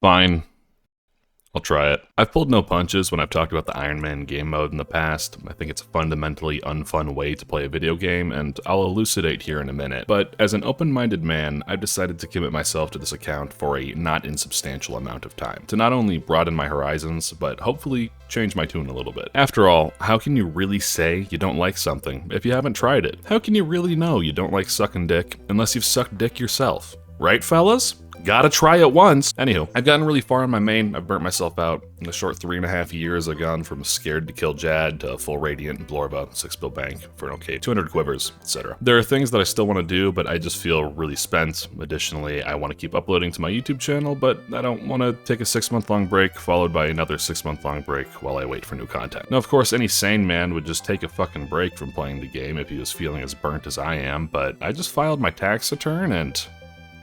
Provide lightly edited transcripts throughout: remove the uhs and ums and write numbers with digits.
Fine. I'll try it. I've pulled no punches when I've talked about the Ironmen game mode in the past. I think it's a fundamentally unfun way to play a video game, and I'll elucidate here in a minute. But as an open-minded man, I've decided to commit myself to this account for a not insubstantial amount of time, to not only broaden my horizons, but hopefully change my tune a little bit. After all, how can you really say you don't like something if you haven't tried it? How can you really know you don't like sucking dick unless you've sucked dick yourself? Right, fellas? Gotta try it once. Anywho, I've gotten really far in my main. I've burnt myself out. In the short 3.5 years, I've gone from scared to kill Jad to full Radiant and Blorba, 6-bill bank for an okay 200 quivers, etc. There are things that I still want to do, but I just feel really spent. Additionally, I want to keep uploading to my YouTube channel, but I don't want to take a 6-month-long break followed by another 6-month-long break while I wait for new content. Now, of course, any sane man would just take a fucking break from playing the game if he was feeling as burnt as I am, but I just filed my tax return and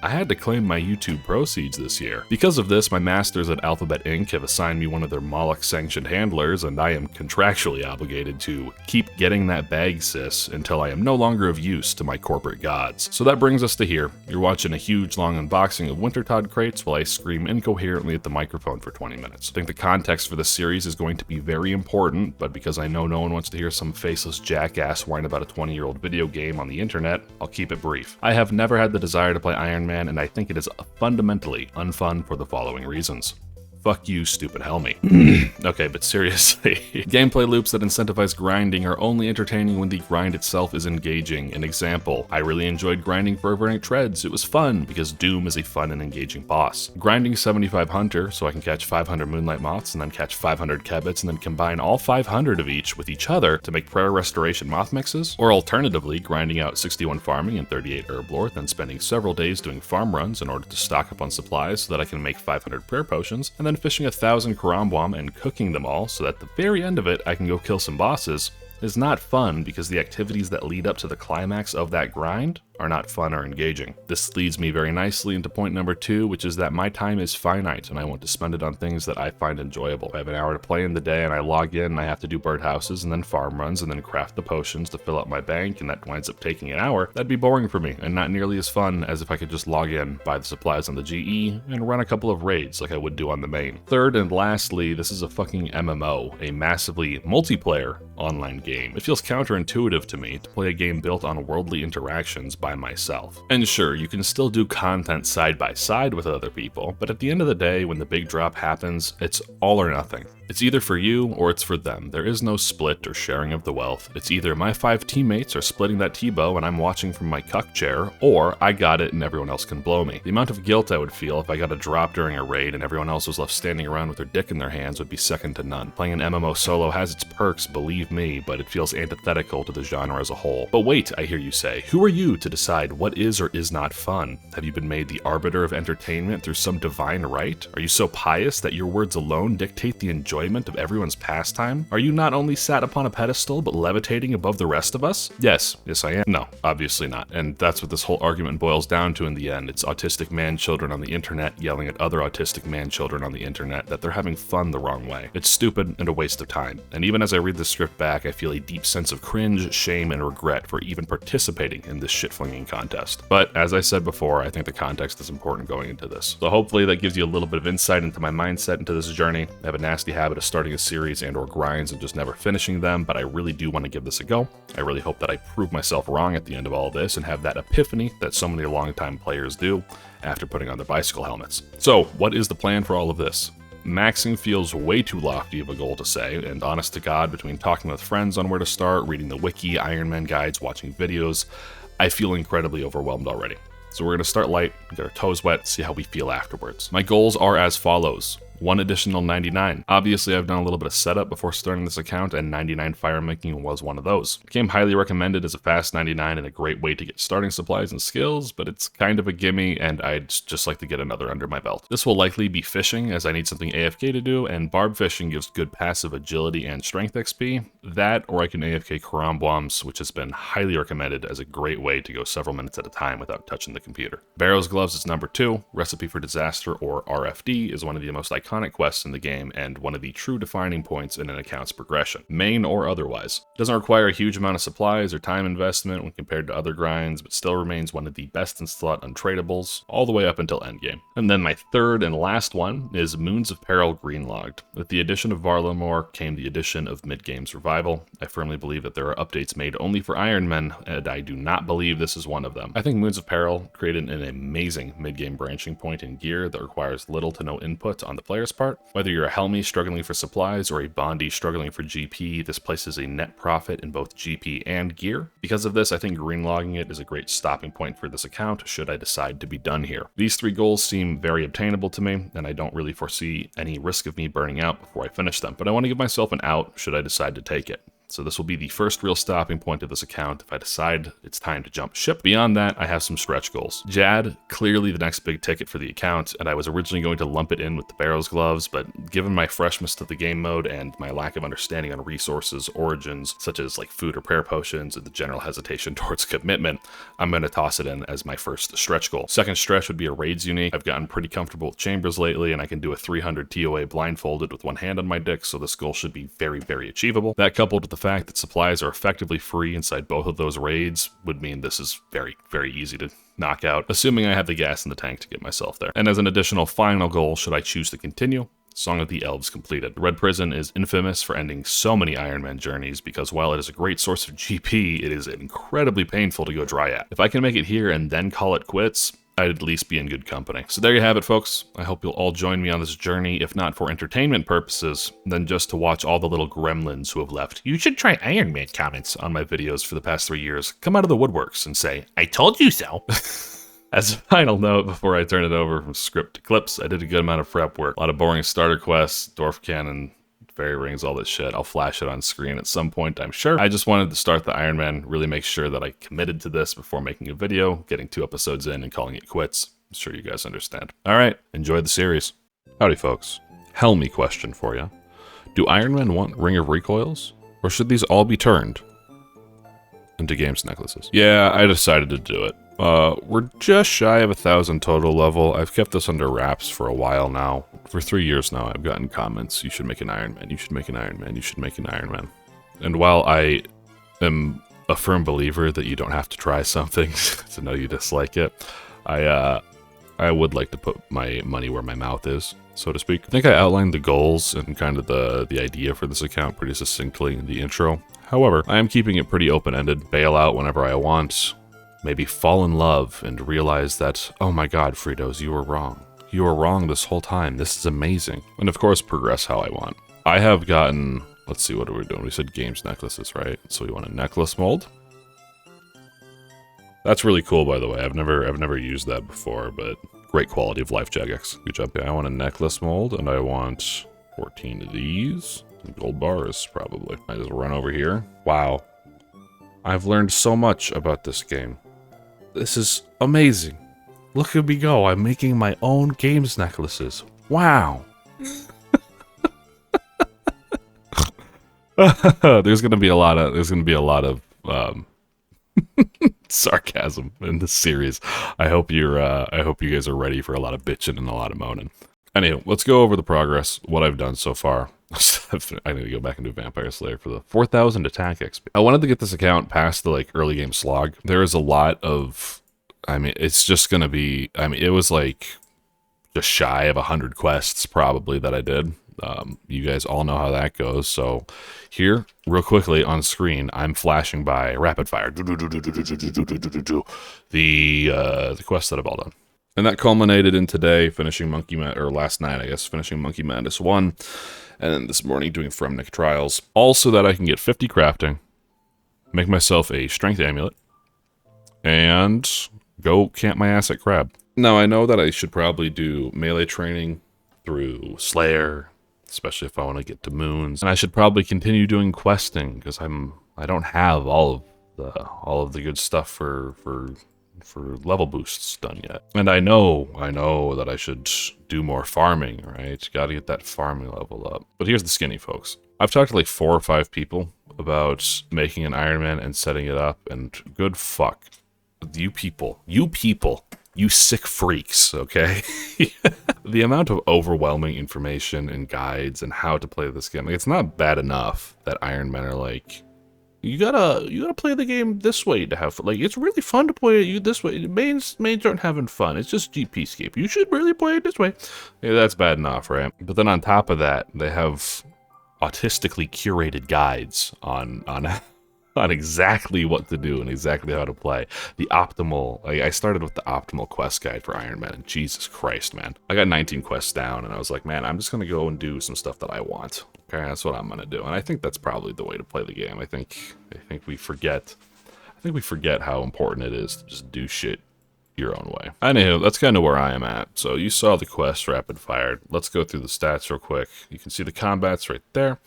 I had to claim my YouTube proceeds this year. Because of this, my masters at Alphabet Inc. have assigned me one of their Moloch-sanctioned handlers, and I am contractually obligated to keep getting that bag, sis, until I am no longer of use to my corporate gods. So that brings us to here. You're watching a huge, long unboxing of Wintertod crates while I scream incoherently at the microphone for 20 minutes. I think the context for this series is going to be very important, but because I know no one wants to hear some faceless jackass whine about a 20-year-old video game on the internet, I'll keep it brief. I have never had the desire to play Ironman, and I think it is fundamentally unfun for the following reasons. Fuck you, stupid Helmy. Okay, but seriously, gameplay loops that incentivize grinding are only entertaining when the grind itself is engaging. An example, I really enjoyed grinding for overnight treads. It was fun because Doom is a fun and engaging boss. Grinding 75 Hunter so I can catch 500 Moonlight Moths and then catch 500 Kebits and then combine all 500 of each with each other to make Prayer Restoration Moth mixes. Or alternatively, grinding out 61 farming and 38 Herblore, then spending several days doing farm runs in order to stock up on supplies so that I can make 500 Prayer Potions, and then fishing 1,000 Karambwam and cooking them all so that at the very end of it I can go kill some bosses is not fun because the activities that lead up to the climax of that grind are not fun or engaging. This leads me very nicely into point number 2, which is that my time is finite and I want to spend it on things that I find enjoyable. I have an hour to play in the day and I log in and I have to do birdhouses and then farm runs and then craft the potions to fill up my bank, and that winds up taking an hour. That'd be boring for me and not nearly as fun as if I could just log in, buy the supplies on the GE, and run a couple of raids like I would do on the main. Third and lastly, this is a fucking MMO, a massively multiplayer online game. It feels counterintuitive to me to play a game built on worldly interactions by myself. And sure, you can still do content side by side with other people, but at the end of the day, when the big drop happens, it's all or nothing. It's either for you or it's for them. There is no split or sharing of the wealth. It's either my 5 teammates are splitting that T-bow and I'm watching from my cuck chair, or I got it and everyone else can blow me. The amount of guilt I would feel if I got a drop during a raid and everyone else was left standing around with their dick in their hands would be second to none. Playing an MMO solo has its perks, believe me, but it feels antithetical to the genre as a whole. But wait, I hear you say, who are you to decide what is or is not fun? Have you been made the arbiter of entertainment through some divine right? Are you so pious that your words alone dictate the enjoyment of everyone's pastime? Are you not only sat upon a pedestal, but levitating above the rest of us? Yes I am. No, obviously not. And that's what this whole argument boils down to in the end. It's autistic man-children on the internet yelling at other autistic man-children on the internet that they're having fun the wrong way. It's stupid and a waste of time. And even as I read the script back, I feel a deep sense of cringe, shame, and regret for even participating in this shit-flinging contest. But as I said before, I think the context is important going into this. So hopefully that gives you a little bit of insight into my mindset into this journey. I have a nasty habit of starting a series and or grinds and just never finishing them, but I really do want to give this a go. I really hope that I prove myself wrong at the end of all this and have that epiphany that so many longtime players do after putting on their bicycle helmets. So what is the plan for all of this? Maxing feels way too lofty of a goal to say, and honest to God, between talking with friends on where to start, reading the wiki, Ironman guides, watching videos, I feel incredibly overwhelmed already. So we're going to start light, get our toes wet, see how we feel afterwards. My goals are as follows. 1 additional 99. Obviously, I've done a little bit of setup before starting this account, and 99 fire making was one of those. It came highly recommended as a fast 99 and a great way to get starting supplies and skills, but it's kind of a gimme, and I'd just like to get another under my belt. This will likely be fishing, as I need something AFK to do, and barb fishing gives good passive agility and strength XP. That, or I can AFK Karambwams, which has been highly recommended as a great way to go several minutes at a time without touching the computer. Barrow's Gloves is number 2. Recipe for Disaster, or RFD, is one of the most iconic iconic quests in the game and one of the true defining points in an account's progression, main or otherwise. It doesn't require a huge amount of supplies or time investment when compared to other grinds, but still remains one of the best in slot untradables, all the way up until endgame. And then my third and last one is Moons of Peril Greenlogged. With the addition of Varlamore came the addition of mid-game survival. I firmly believe that there are updates made only for Ironmen, and I do not believe this is one of them. I think Moons of Peril created an amazing mid-game branching point in gear that requires little to no input on the player's part. Whether you're a Helmy struggling for supplies or a Bondi struggling for GP, this places a net profit in both GP and gear. Because of this, I think greenlogging it is a great stopping point for this account should I decide to be done here. These three goals seem very obtainable to me, and I don't really foresee any risk of me burning out before I finish them, but I want to give myself an out should I decide to take it. So this will be the first real stopping point of this account if I decide it's time to jump ship. Beyond that, I have some stretch goals. Jad, clearly the next big ticket for the account, and I was originally going to lump it in with the Barrows gloves, but given my freshness to the game mode and my lack of understanding on resources, origins, such as like food or prayer potions, and the general hesitation towards commitment, I'm going to toss it in as my first stretch goal. Second stretch would be a raids unique. I've gotten pretty comfortable with chambers lately, and I can do a 300 TOA blindfolded with one hand on my dick, so this goal should be very, very achievable. That coupled with the fact that supplies are effectively free inside both of those raids would mean this is very, very easy to knock out, assuming I have the gas in the tank to get myself there. And as an additional final goal, should I choose to continue, Song of the Elves completed. Red Prison is infamous for ending so many Ironman journeys because while it is a great source of GP, it is incredibly painful to go dry at. If I can make it here and then call it quits, I'd at least be in good company. So there you have it, folks. I hope you'll all join me on this journey, if not for entertainment purposes, then just to watch all the little gremlins who have left "You should try Ironman" comments on my videos for the past 3 years come out of the woodworks and say, "I told you so." As a final note, before I turn it over from script to clips, I did a good amount of prep work. A lot of boring starter quests, Dwarf Cannon, Fairy Rings, all this shit. I'll flash it on screen at some point, I'm sure. I just wanted to start the Ironman, really make sure that I committed to this before making a video, getting 2 episodes in and calling it quits. I'm sure you guys understand. Alright, enjoy the series. Howdy folks. Helmy question for you. Do Ironmen want Ring of Recoils? Or should these all be turned into games necklaces? Yeah, I decided to do it. We're just shy of 1,000 total level. I've kept this under wraps for a while now. For 3 years now, I've gotten comments, "You should make an Ironman, you should make an Ironman, you should make an Ironman." And while I am a firm believer that you don't have to try something to know you dislike it, I would like to put my money where my mouth is, so to speak. I think I outlined the goals and kind of the idea for this account pretty succinctly in the intro. However, I am keeping it pretty open-ended, bail out whenever I want, maybe fall in love and realize that, oh my god, Fritos, you were wrong. You were wrong this whole time. This is amazing. And of course, progress how I want. I have gotten, let's see, what are we doing? We said games necklaces, right? So we want a necklace mold. That's really cool, by the way. I've never used that before, but great quality of life, Jagex. Good job. Yeah, I want a necklace mold, and I want 14 of these. Gold bars, probably. I just run over here. Wow. I've learned so much about this game. This is amazing. Look at me go. I'm making my own games necklaces. Wow. There's gonna be a lot of sarcasm in this series. I hope you guys are ready for a lot of bitching and a lot of moaning. Anyway, let's go over the progress, what I've done so far. I need to go back and do Vampire Slayer for the 4,000 attack XP. I wanted to get this account past the early game slog. There is a lot of, it's just gonna be, it was just shy of 100 quests probably that I did. You guys all know how that goes. So here, real quickly on screen, I'm flashing by rapid fire the quests that I've all done. And that culminated in today, finishing last night, I guess, finishing Monkey Madness 1. And then this morning doing Fremnic Trials. All so that I can get 50 crafting, make myself a strength amulet, and go camp my ass at Crab. Now, I know that I should probably do melee training through Slayer, especially if I want to get to Moons. And I should probably continue doing questing, because I don't have all of the good stuff for level boosts done yet. And I know that I should do more farming, right? Gotta get that farming level up. But here's the skinny, folks. I've talked to 4 or 5 people about making an Ironman and setting it up, and good fuck. You people You sick freaks, okay? The amount of overwhelming information and guides and how to play this game, like, it's not bad enough that Ironmen are like, you gotta play the game this way to have fun. Like, it's really fun to play it this way. Mains aren't having fun. It's just GPscape. You should really play it this way. Yeah, that's bad enough, right? But then on top of that, they have autistically curated guides on on exactly what to do and exactly how to play. The optimal, like, I started with the optimal quest guide for Ironmen, and Jesus Christ, man. I got 19 quests down, and I was like, man, I'm just gonna go and do some stuff that I want. Okay, that's what I'm gonna do. And I think that's probably the way to play the game. I think we forget how important it is to just do shit your own way. Anywho, that's kind of where I am at. So you saw the quest rapid fired. Let's go through the stats real quick. You can see the combats right there.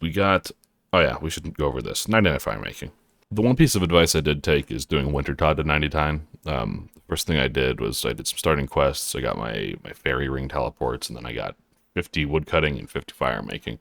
We got, oh yeah, we should go over this. 99 fire making. The one piece of advice I did take is doing Wintertod to 90 time. First thing I did was I did some starting quests. I got my fairy ring teleports, and then I got 50 wood cutting and 50 fire making,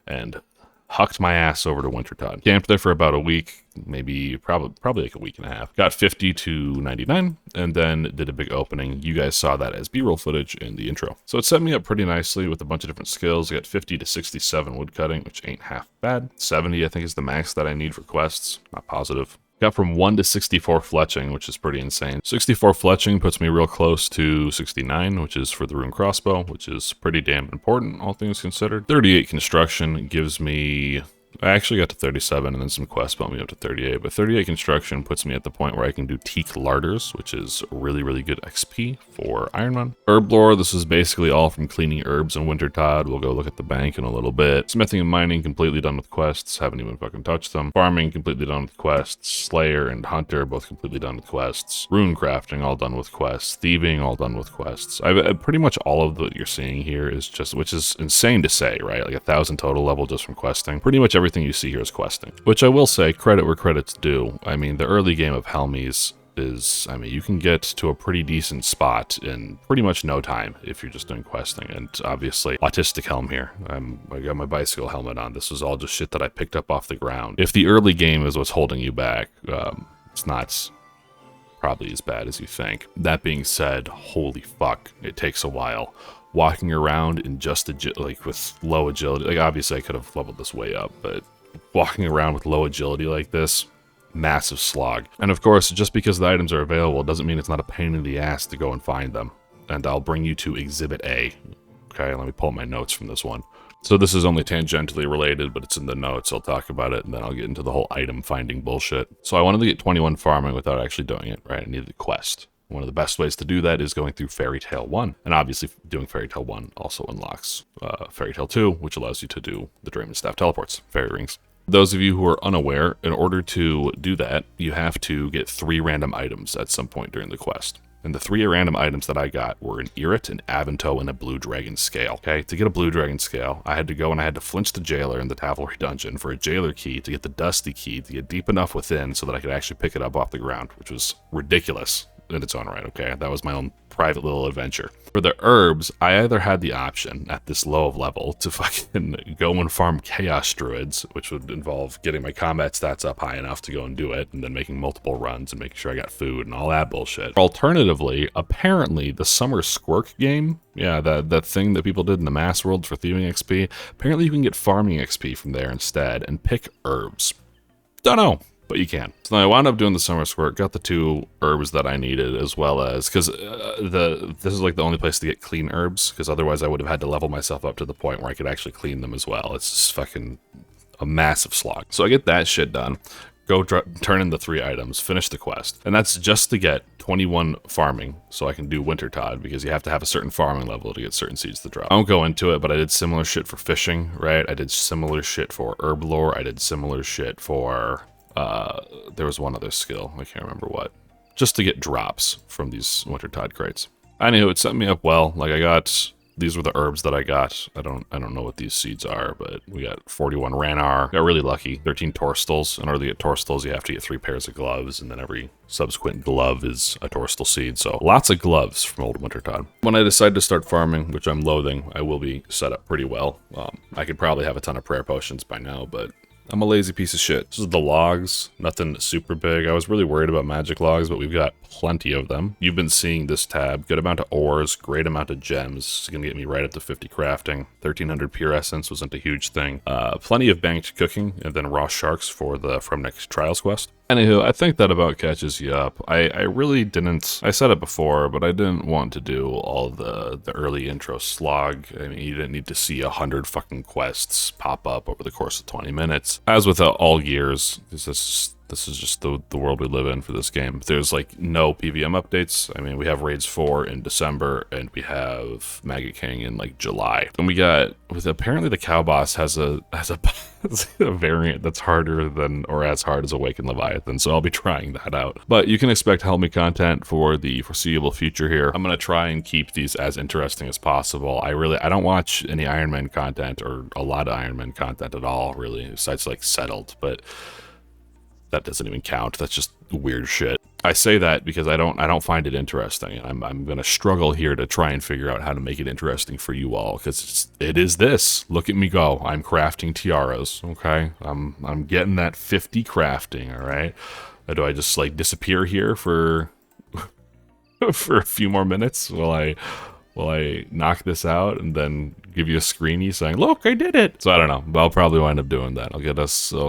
and hucked my ass over to Wintertod. Camped there for about a week, maybe probably like a week and a half. Got 50 to 99, and then did a big opening. You guys saw that as B-roll footage in the intro. So it set me up pretty nicely with a bunch of different skills. I got 50 to 67 wood cutting, which ain't half bad. 70, I think, is the max that I need for quests. Not positive. Got from 1 to 64 fletching, which is pretty insane. 64 fletching puts me real close to 69, which is for the rune crossbow, which is pretty damn important, all things considered. 38 construction gives me... I actually got to 37, and then some quests bumped me up to 38, but 38 construction puts me at the point where I can do teak larders, which is really, really good XP for Ironman. Herb lore, this is basically all from cleaning herbs in Wintertod. We'll go look at the bank in a little bit. Smithing and mining, completely done with quests. Haven't even fucking touched them. Farming, completely done with quests. Slayer and Hunter, both completely done with quests. Rune crafting, all done with quests. Thieving, all done with quests. I've pretty much all of what you're seeing here is just, which is insane to say, right? Like 1,000 total level just from questing. Pretty much everything you see here is questing, which I will say, credit where credit's due. I mean, the early game of Helmies is, I mean, you can get to a pretty decent spot in pretty much no time if you're just doing questing. And obviously, autistic helm here. I got my bicycle helmet on. This is all just shit that I picked up off the ground. If the early game is what's holding you back, it's not probably as bad as you think. That being said, holy fuck, it takes a while. Walking around in just like with low agility, like obviously I could have leveled this way up, but walking around with low agility like this, massive slog. And of course, just because the items are available doesn't mean it's not a pain in the ass to go and find them. And I'll bring you to Exhibit A. Okay, let me pull my notes from this one. So this is only tangentially related, but it's in the notes. I'll talk about it, and then I'll get into the whole item finding bullshit. So I wanted to get 21 farming without actually doing it, right? I needed a quest. One of the best ways to do that is going through Fairy Tale 1. And obviously, doing Fairy Tale 1 also unlocks Fairy Tale 2, which allows you to do the Draymond Staff teleports, fairy rings. Those of you who are unaware, in order to do that, you have to get 3 random items at some point during the quest. And the 3 random items that I got were an Irrit, an Avanto, and a Blue Dragon Scale. Okay, to get a Blue Dragon Scale, I had to go and I had to flinch the jailer in the Tavelry dungeon for a jailer key to get the Dusty key to get deep enough within so that I could actually pick it up off the ground, which was ridiculous in its own right, okay? That was my own private little adventure. For the herbs, I either had the option at this low of level to fucking go and farm Chaos Druids, which would involve getting my combat stats up high enough to go and do it, and then making multiple runs and making sure I got food and all that bullshit. Alternatively, apparently the Summer Squirk game, yeah, that thing that people did in the Mass World for thieving XP, apparently you can get farming XP from there instead and pick herbs. Don't know, but you can. So then I wound up doing the Summer Squirt, got the 2 herbs that I needed, as well as, because this is like the only place to get clean herbs, because otherwise I would have had to level myself up to the point where I could actually clean them as well. It's just fucking a massive slog. So I get that shit done, go turn in the 3 items, finish the quest, and that's just to get 21 farming, so I can do Wintertod, because you have to have a certain farming level to get certain seeds to drop. I won't go into it, but I did similar shit for fishing, right? I did similar shit for herb lore, I did similar shit for... there was one other skill, I can't remember what, just to get drops from these Wintertide crates. Anywho, it set me up well. Like, I got, these were the herbs that I got. I don't know what these seeds are, but we got 41 Ranar. Got really lucky. 13 Torstals. In order to get Torstals, you have to get 3 pairs of gloves, and then every subsequent glove is a Torstal seed. So lots of gloves from old Wintertide. When I decide to start farming, which I'm loathing, I will be set up pretty well. I could probably have a ton of prayer potions by now, but I'm a lazy piece of shit. This is the logs, nothing super big. I was really worried about magic logs, but we've got plenty of them. You've been seeing this tab. Good amount of ores, great amount of gems. It's gonna get me right up to 50 crafting. 1300 pure essence wasn't a huge thing. Plenty of banked cooking, and then raw sharks for the From Next Trials quest. Anywho, I think that about catches you up. I really didn't, I said it before, but I didn't want to do all the early intro slog. I mean, you didn't need to see 100 fucking quests pop up over the course of 20 minutes. As with all gears, this is just the world we live in for this game. There's like no PVM updates. I mean, we have Raids 4 in December, and we have Maggot King in like July. And we got, apparently the cow boss has a variant that's harder than, or as hard as Awakened Leviathan, so I'll be trying that out. But you can expect Help Me content for the foreseeable future here. I'm gonna try and keep these as interesting as possible. I don't watch any Ironmen content, or a lot of Ironmen content at all, really, besides like Settled, but that doesn't even count. That's just weird shit. I say that because I don't find it interesting. I'm gonna struggle here to try and figure out how to make it interesting for you all, because it is this. Look at me go. I'm crafting tiaras. Okay, I'm getting that 50 crafting. All right. Do I just like disappear here for for a few more minutes while I knock this out and then give you a screeny saying, look, I did it. So I don't know, but I'll probably wind up doing that. I'll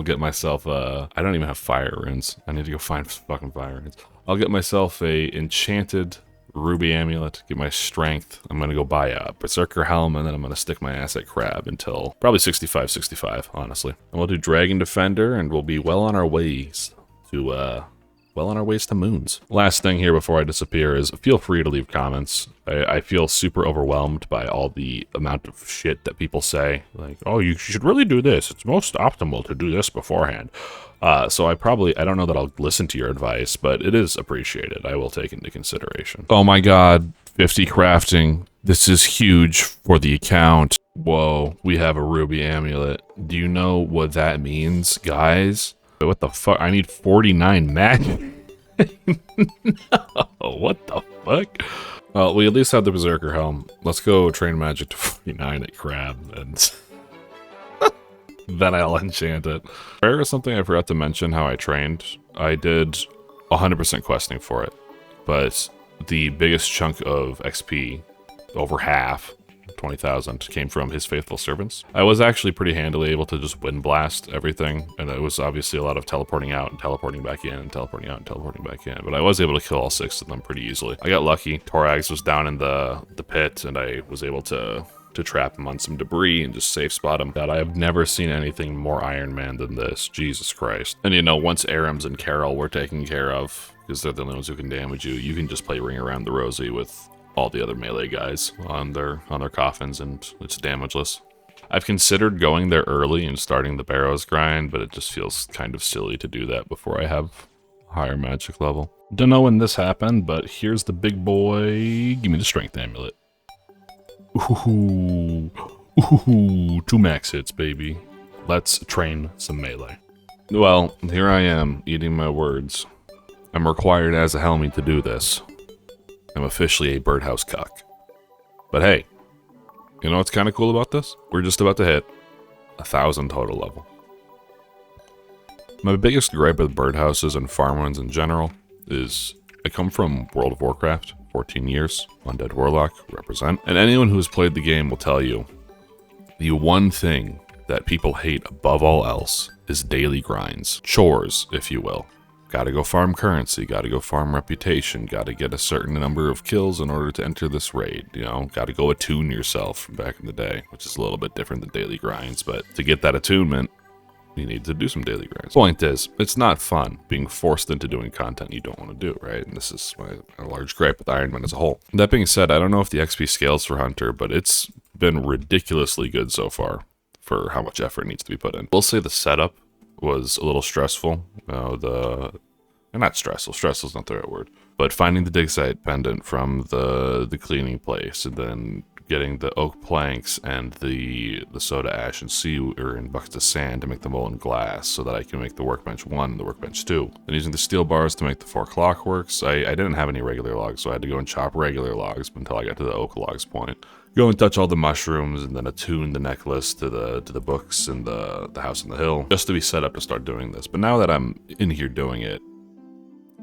get myself I don't even have fire runes. I need to go find fucking fire runes. I'll get myself a enchanted ruby amulet, get my strength. I'm gonna go buy a berserker helm, and then I'm gonna stick my ass at crab until probably 65, honestly. And we'll do dragon defender, and we'll be well on our ways to moons. Last thing here before I disappear is feel free to leave comments. I feel super overwhelmed by all the amount of shit that people say. Like, oh, you should really do this. It's most optimal to do this beforehand. So I don't know that I'll listen to your advice, but it is appreciated. I will take into consideration. Oh my god, 50 crafting. This is huge for the account. Whoa, we have a ruby amulet. Do you know what that means, guys? What the fuck? I need 49 magic. No, what the fuck? Well, we at least have the Berserker Helm. Let's go train magic to 49 at Crab, and then I'll enchant it. There is something I forgot to mention how I trained. I did 100% questing for it, but the biggest chunk of XP, over half, 20,000, came from his faithful servants. I was actually pretty handily able to just wind blast everything, and it was obviously a lot of teleporting out and teleporting back in and teleporting out and teleporting back in, but I was able to kill all 6 of them pretty easily. I got lucky. Torax was down in the pit, and I was able to trap him on some debris and just safe spot him. That I have never seen anything more Iron Man than this. Jesus Christ. And you know, once Arims and Carol were taken care of, because they're the only ones who can damage you, you can just play Ring Around the Rosie with all the other melee guys on their coffins, and it's damageless. I've considered going there early and starting the Barrows grind, but it just feels kind of silly to do that before I have higher magic level. Don't know when this happened, but here's the big boy. Give me the strength amulet. Ooh, 2 max hits, baby. Let's train some melee. Well, here I am, eating my words. I'm required as a Helmie to do this. I'm officially a birdhouse cuck. But hey, you know what's kind of cool about this? We're just about to hit 1,000 total level. My biggest gripe with birdhouses and farmlands in general is I come from World of Warcraft, 14 years, Undead Warlock, represent. And anyone who's played the game will tell you, the one thing that people hate above all else is daily grinds. Chores, if you will. Gotta go farm currency, gotta go farm reputation, gotta get a certain number of kills in order to enter this raid, you know? Gotta go attune yourself from back in the day, which is a little bit different than daily grinds, but to get that attunement, you need to do some daily grinds. Point is, it's not fun being forced into doing content you don't want to do, right? And this is a large gripe with Ironman as a whole. That being said, I don't know if the XP scales for Hunter, but it's been ridiculously good so far for how much effort needs to be put in. We'll say the setup was a little stressful. Not stressful. Stressful is not the right word. But finding the dig site pendant from the cleaning place, and then getting the oak planks and the soda ash and in buckets of sand to make the molten glass so that I can make the workbench 1 and the workbench 2. And using the steel bars to make the 4 clockworks. I didn't have any regular logs, so I had to go and chop regular logs until I got to the oak logs point. Go and touch all the mushrooms and then attune the necklace to the books and the house on the hill just to be set up to start doing this. But now that I'm in here doing it,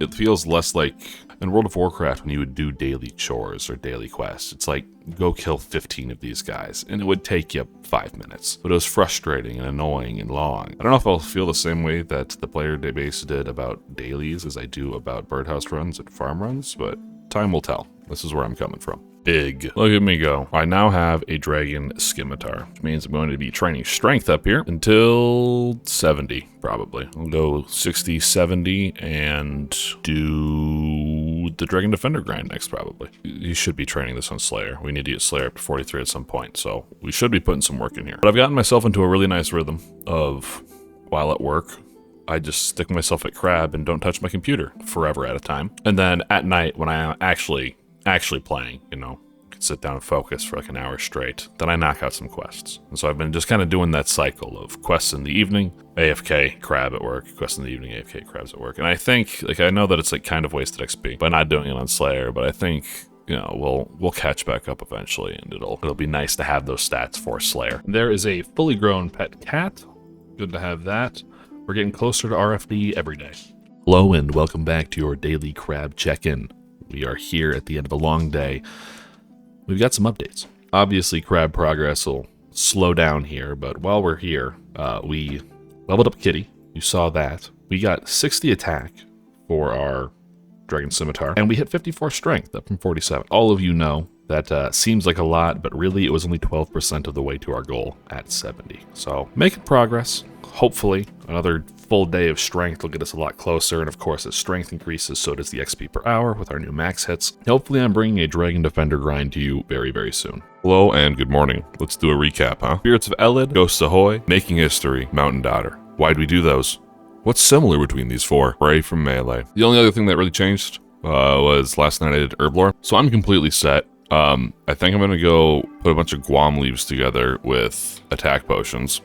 it feels less like in World of Warcraft when you would do daily chores or daily quests. It's like, go kill 15 of these guys, and it would take you 5 minutes. But it was frustrating and annoying and long. I don't know if I'll feel the same way that the player base did about dailies as I do about birdhouse runs and farm runs, but time will tell. This is where I'm coming from. Big. Look at me go. I now have a dragon scimitar, which means I'm going to be training strength up here until 70, probably. I'll go 60, 70, and do the dragon defender grind next, probably. You should be training this on Slayer. We need to get Slayer up to 43 at some point, so we should be putting some work in here. But I've gotten myself into a really nice rhythm of, while at work, I just stick myself at crab and don't touch my computer forever at a time. And then at night, when I am actually playing, you know, can sit down and focus for like an hour straight, then I knock out some quests. And so I've been just kind of doing that cycle of quests in the evening, AFK, crab at work, quests in the evening, AFK, crabs at work. And I think, like, I know that it's like kind of wasted XP by not doing it on Slayer, but I think, you know, we'll catch back up eventually, and it'll be nice to have those stats for Slayer. There is a fully grown pet cat. Good to have that. We're getting closer to RFD every day. Hello and welcome back to your daily crab check-in. We are here at the end of a long day. We've got some updates. Obviously, crab progress will slow down here, but while we're here, we leveled up Kitty. You saw that. We got 60 attack for our dragon scimitar, and we hit 54 strength, up from 47. All of you know that seems like a lot, but really it was only 12% of the way to our goal at 70. So making progress. Hopefully, another full day of strength will get us a lot closer, and of course, as strength increases, so does the XP per hour with our new max hits. Hopefully, I'm bringing a Dragon Defender grind to you very, very soon. Hello and good morning. Let's do a recap, huh? Spirits of Elid, Ghosts Ahoy, Making History, Mountain Daughter. Why'd we do those? What's similar between these 4? Prey from Melee. The only other thing that really changed was last night I did Herblore, so I'm completely set. I think I'm gonna go put a bunch of Guam leaves together with attack potions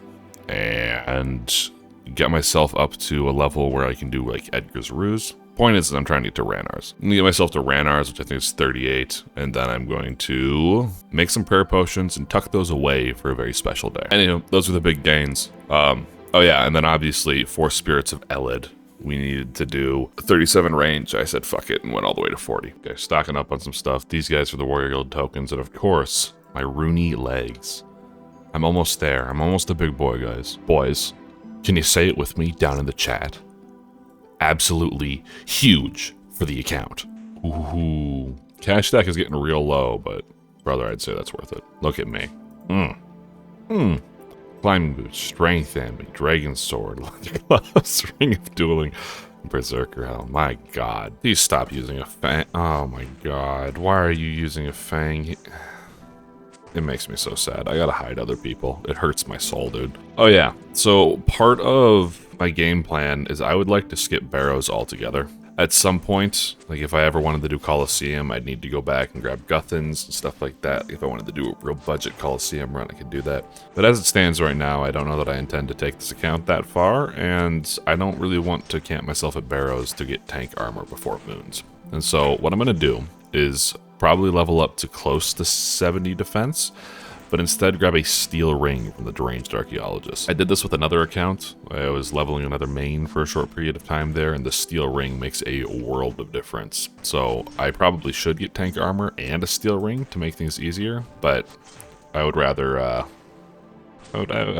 and get myself up to a level where I can do like Edgar's Ruse. Point is I'm trying to get to Ranar's. I'm gonna get myself to Ranar's, which I think is 38, and then I'm going to make some prayer potions and tuck those away for a very special day. Anyway, those are the big gains. Oh yeah, and then obviously for Spirits of Elid, we needed to do 37 range. I said fuck it and went all the way to 40. Okay, stocking up on some stuff. These guys are the Warrior Guild tokens, and of course, my Rooney legs. I'm almost there. I'm almost a big boy, guys. Boys, can you say it with me down in the chat? Absolutely huge for the account. Ooh. Cash stack is getting real low, but brother, I'd say that's worth it. Look at me. Climbing boots, strength ambi, dragon sword, leather gloves, ring of dueling, berserker helm. My god. Please stop using a fang. Oh my god. Why are you using a fang? It makes me so sad. I gotta hide other people. It hurts my soul, dude. Oh yeah, so part of my game plan is I would like to skip Barrows altogether. At some point, like if I ever wanted to do Coliseum, I'd need to go back and grab Guthans and stuff like that. If I wanted to do a real budget Coliseum run, I could do that. But as it stands right now, I don't know that I intend to take this account that far, and I don't really want to camp myself at Barrows to get tank armor before Moons. And so what I'm gonna do is probably level up to close to 70 defense, but instead grab a steel ring from the Deranged Archaeologist. I did this with another account. I was leveling another main for a short period of time there, and the steel ring makes a world of difference. So I probably should get tank armor and a steel ring to make things easier, but I would rather I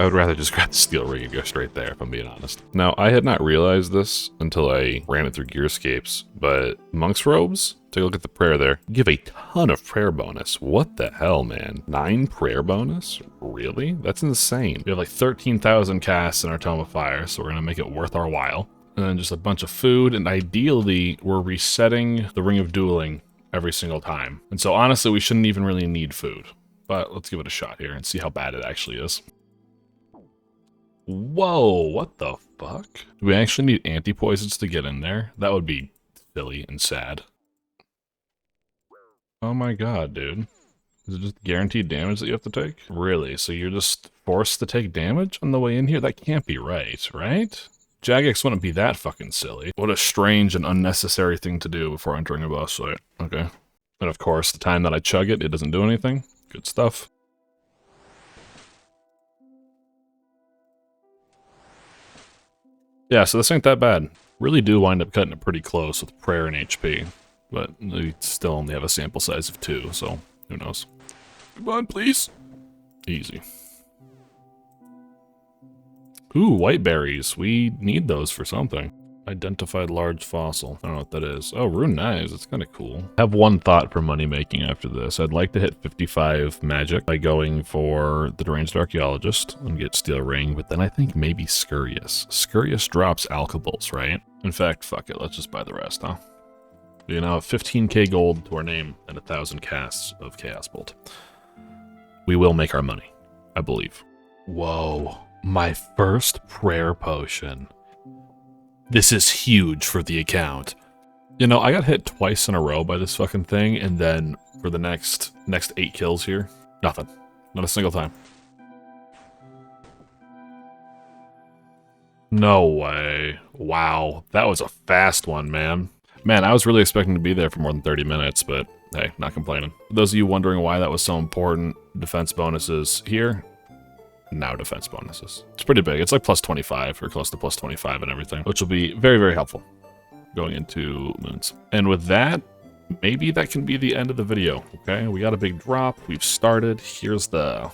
would rather just grab the steel ring and go straight there, if I'm being honest. Now, I had not realized this until I ran it through Gearscapes, but Monk's Robes, take a look at the prayer there, give a ton of prayer bonus. What the hell, man? 9 prayer bonus? Really? That's insane. We have like 13,000 casts in our Tome of Fire, so we're gonna make it worth our while. And then just a bunch of food, and ideally, we're resetting the Ring of Dueling every single time. And so honestly, we shouldn't even really need food. But let's give it a shot here and see how bad it actually is. Whoa, what the fuck? Do we actually need anti-poisons to get in there? That would be silly and sad. Oh my god, dude. Is it just guaranteed damage that you have to take? Really? So you're just forced to take damage on the way in here? That can't be right, right? Jagex wouldn't be that fucking silly. What a strange and unnecessary thing to do before entering a boss fight. Okay. And of course, the time that I chug it, it doesn't do anything. Good stuff. Yeah, so this ain't that bad. Really do wind up cutting it pretty close with prayer and HP. But we still only have a sample size of 2, so who knows. Come on, please. Easy. Ooh, white berries. We need those for something. Identified large fossil. I don't know what that is. Oh, rune knives. That's kind of cool. I have one thought for money making after this. I'd like to hit 55 magic by going for the deranged archaeologist and get steel ring, but then I think maybe Scurious. Scurious drops alkables, right? In fact, fuck it. Let's just buy the rest, huh? You know, 15k gold to our name and 1,000 casts of Chaos Bolt. We will make our money, I believe. Whoa, my first prayer potion. This is huge for the account. You know, I got hit twice in a row by this fucking thing, and then for the next 8 kills here, nothing. Not a single time. No way. Wow, that was a fast one, man. Man, I was really expecting to be there for more than 30 minutes, but hey, not complaining. For those of you wondering why that was so important, defense bonuses here, now defense bonuses. It's pretty big. It's like plus 25 or close to plus 25 and everything, which will be very, very helpful going into moons. And with that, maybe that can be the end of the video, okay? We got a big drop. We've started. Here's the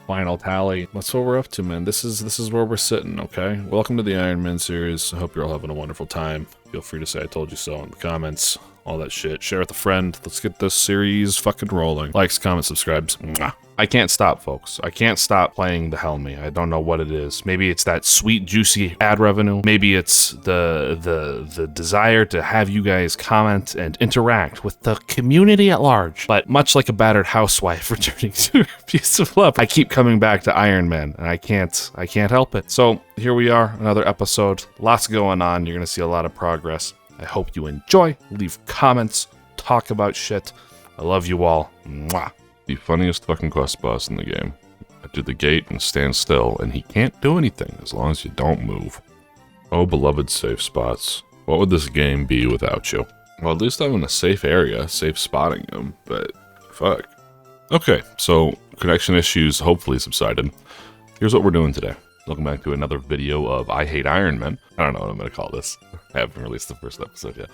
final tally. That's what we're up to, man. This is where we're sitting, okay? Welcome to the Ironmen series. I hope you're all having a wonderful time. Feel free to say I told you so in the comments. All that shit. Share with a friend. Let's get this series fucking rolling. Likes, comments, subscribes. Mwah. I can't stop, folks. I can't stop playing the Helmy. I don't know what it is. Maybe it's that sweet, juicy ad revenue. Maybe it's the desire to have you guys comment and interact with the community at large. But much like a battered housewife returning to a piece of love, I keep coming back to Ironmen, and I can't help it. So here we are, another episode. Lots going on. You're gonna see a lot of progress. I hope you enjoy. Leave comments. Talk about shit. I love you all. Mwah. The funniest fucking quest boss in the game. I do the gate and stand still, and he can't do anything as long as you don't move. Oh, beloved safe spots. What would this game be without you? Well, at least I'm in a safe area, safe spotting him, but fuck. Okay, so connection issues hopefully subsided. Here's what we're doing today. Welcome back to another video of I Hate Ironmen. I don't know what I'm going to call this. I haven't released the first episode yet.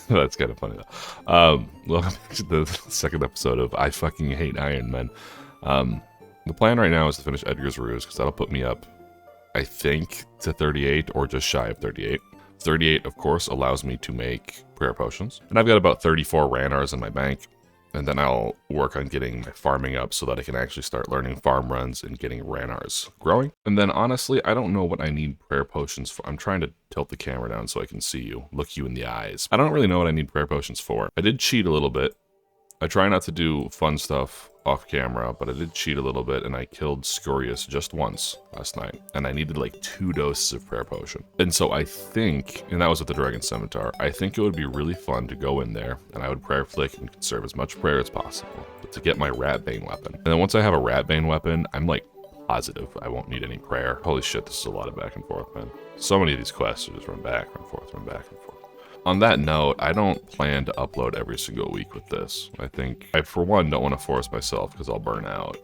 That's kind of funny though. Welcome to the second episode of I Fucking Hate Ironmen. The plan right now is to finish Edgar's Ruse, because that'll put me up, I think, to 38 or just shy of 38. 38, of course, allows me to make prayer potions. And I've got about 34 Ranars in my bank. And then I'll work on getting my farming up so that I can actually start learning farm runs and getting Ranars growing. And then honestly, I don't know what I need prayer potions for. I'm trying to tilt the camera down so I can see you, look you in the eyes. I don't really know what I need prayer potions for. I did cheat a little bit. I try not to do fun stuff off camera, but I did cheat a little bit and I killed Scurious just once last night. And I needed like 2 doses of prayer potion. And so I think, and that was with the Dragon Scimitar, I think it would be really fun to go in there and I would prayer flick and conserve as much prayer as possible, but to get my Ratbane weapon. And then once I have a Ratbane weapon, I'm like positive I won't need any prayer. Holy shit, this is a lot of back and forth, man. So many of these quests are just run back and forth, run back and forth. On that note, I don't plan to upload every single week with this. I think I, for one, don't want to force myself because I'll burn out.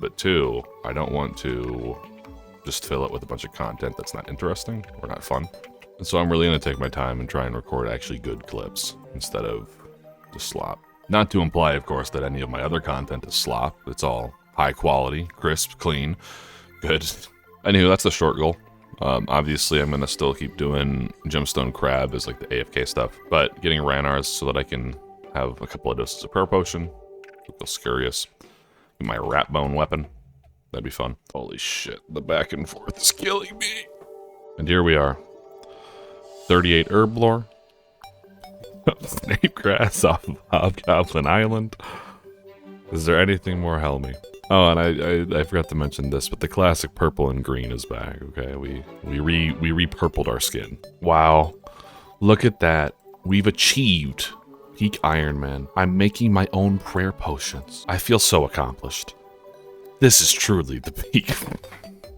But 2, I don't want to just fill it with a bunch of content that's not interesting or not fun. And so I'm really going to take my time and try and record actually good clips instead of just slop. Not to imply, of course, that any of my other content is slop. It's all high quality, crisp, clean, good. Anywho, that's the short goal. Obviously, I'm going to still keep doing Gemstone Crab as like the AFK stuff, but getting Ranars so that I can have a couple of doses of prayer potion. Feel Scurious. Get my rat bone weapon. That'd be fun. Holy shit, the back and forth is killing me. And here we are. 38 herb lore. Snape grass off of Hobgoblin Island. Is there anything more Helmy? Oh, and I forgot to mention this, but the classic purple and green is back, okay? We re-purpled our skin. Wow. Look at that. We've achieved peak Ironman. I'm making my own prayer potions. I feel so accomplished. This is truly the peak.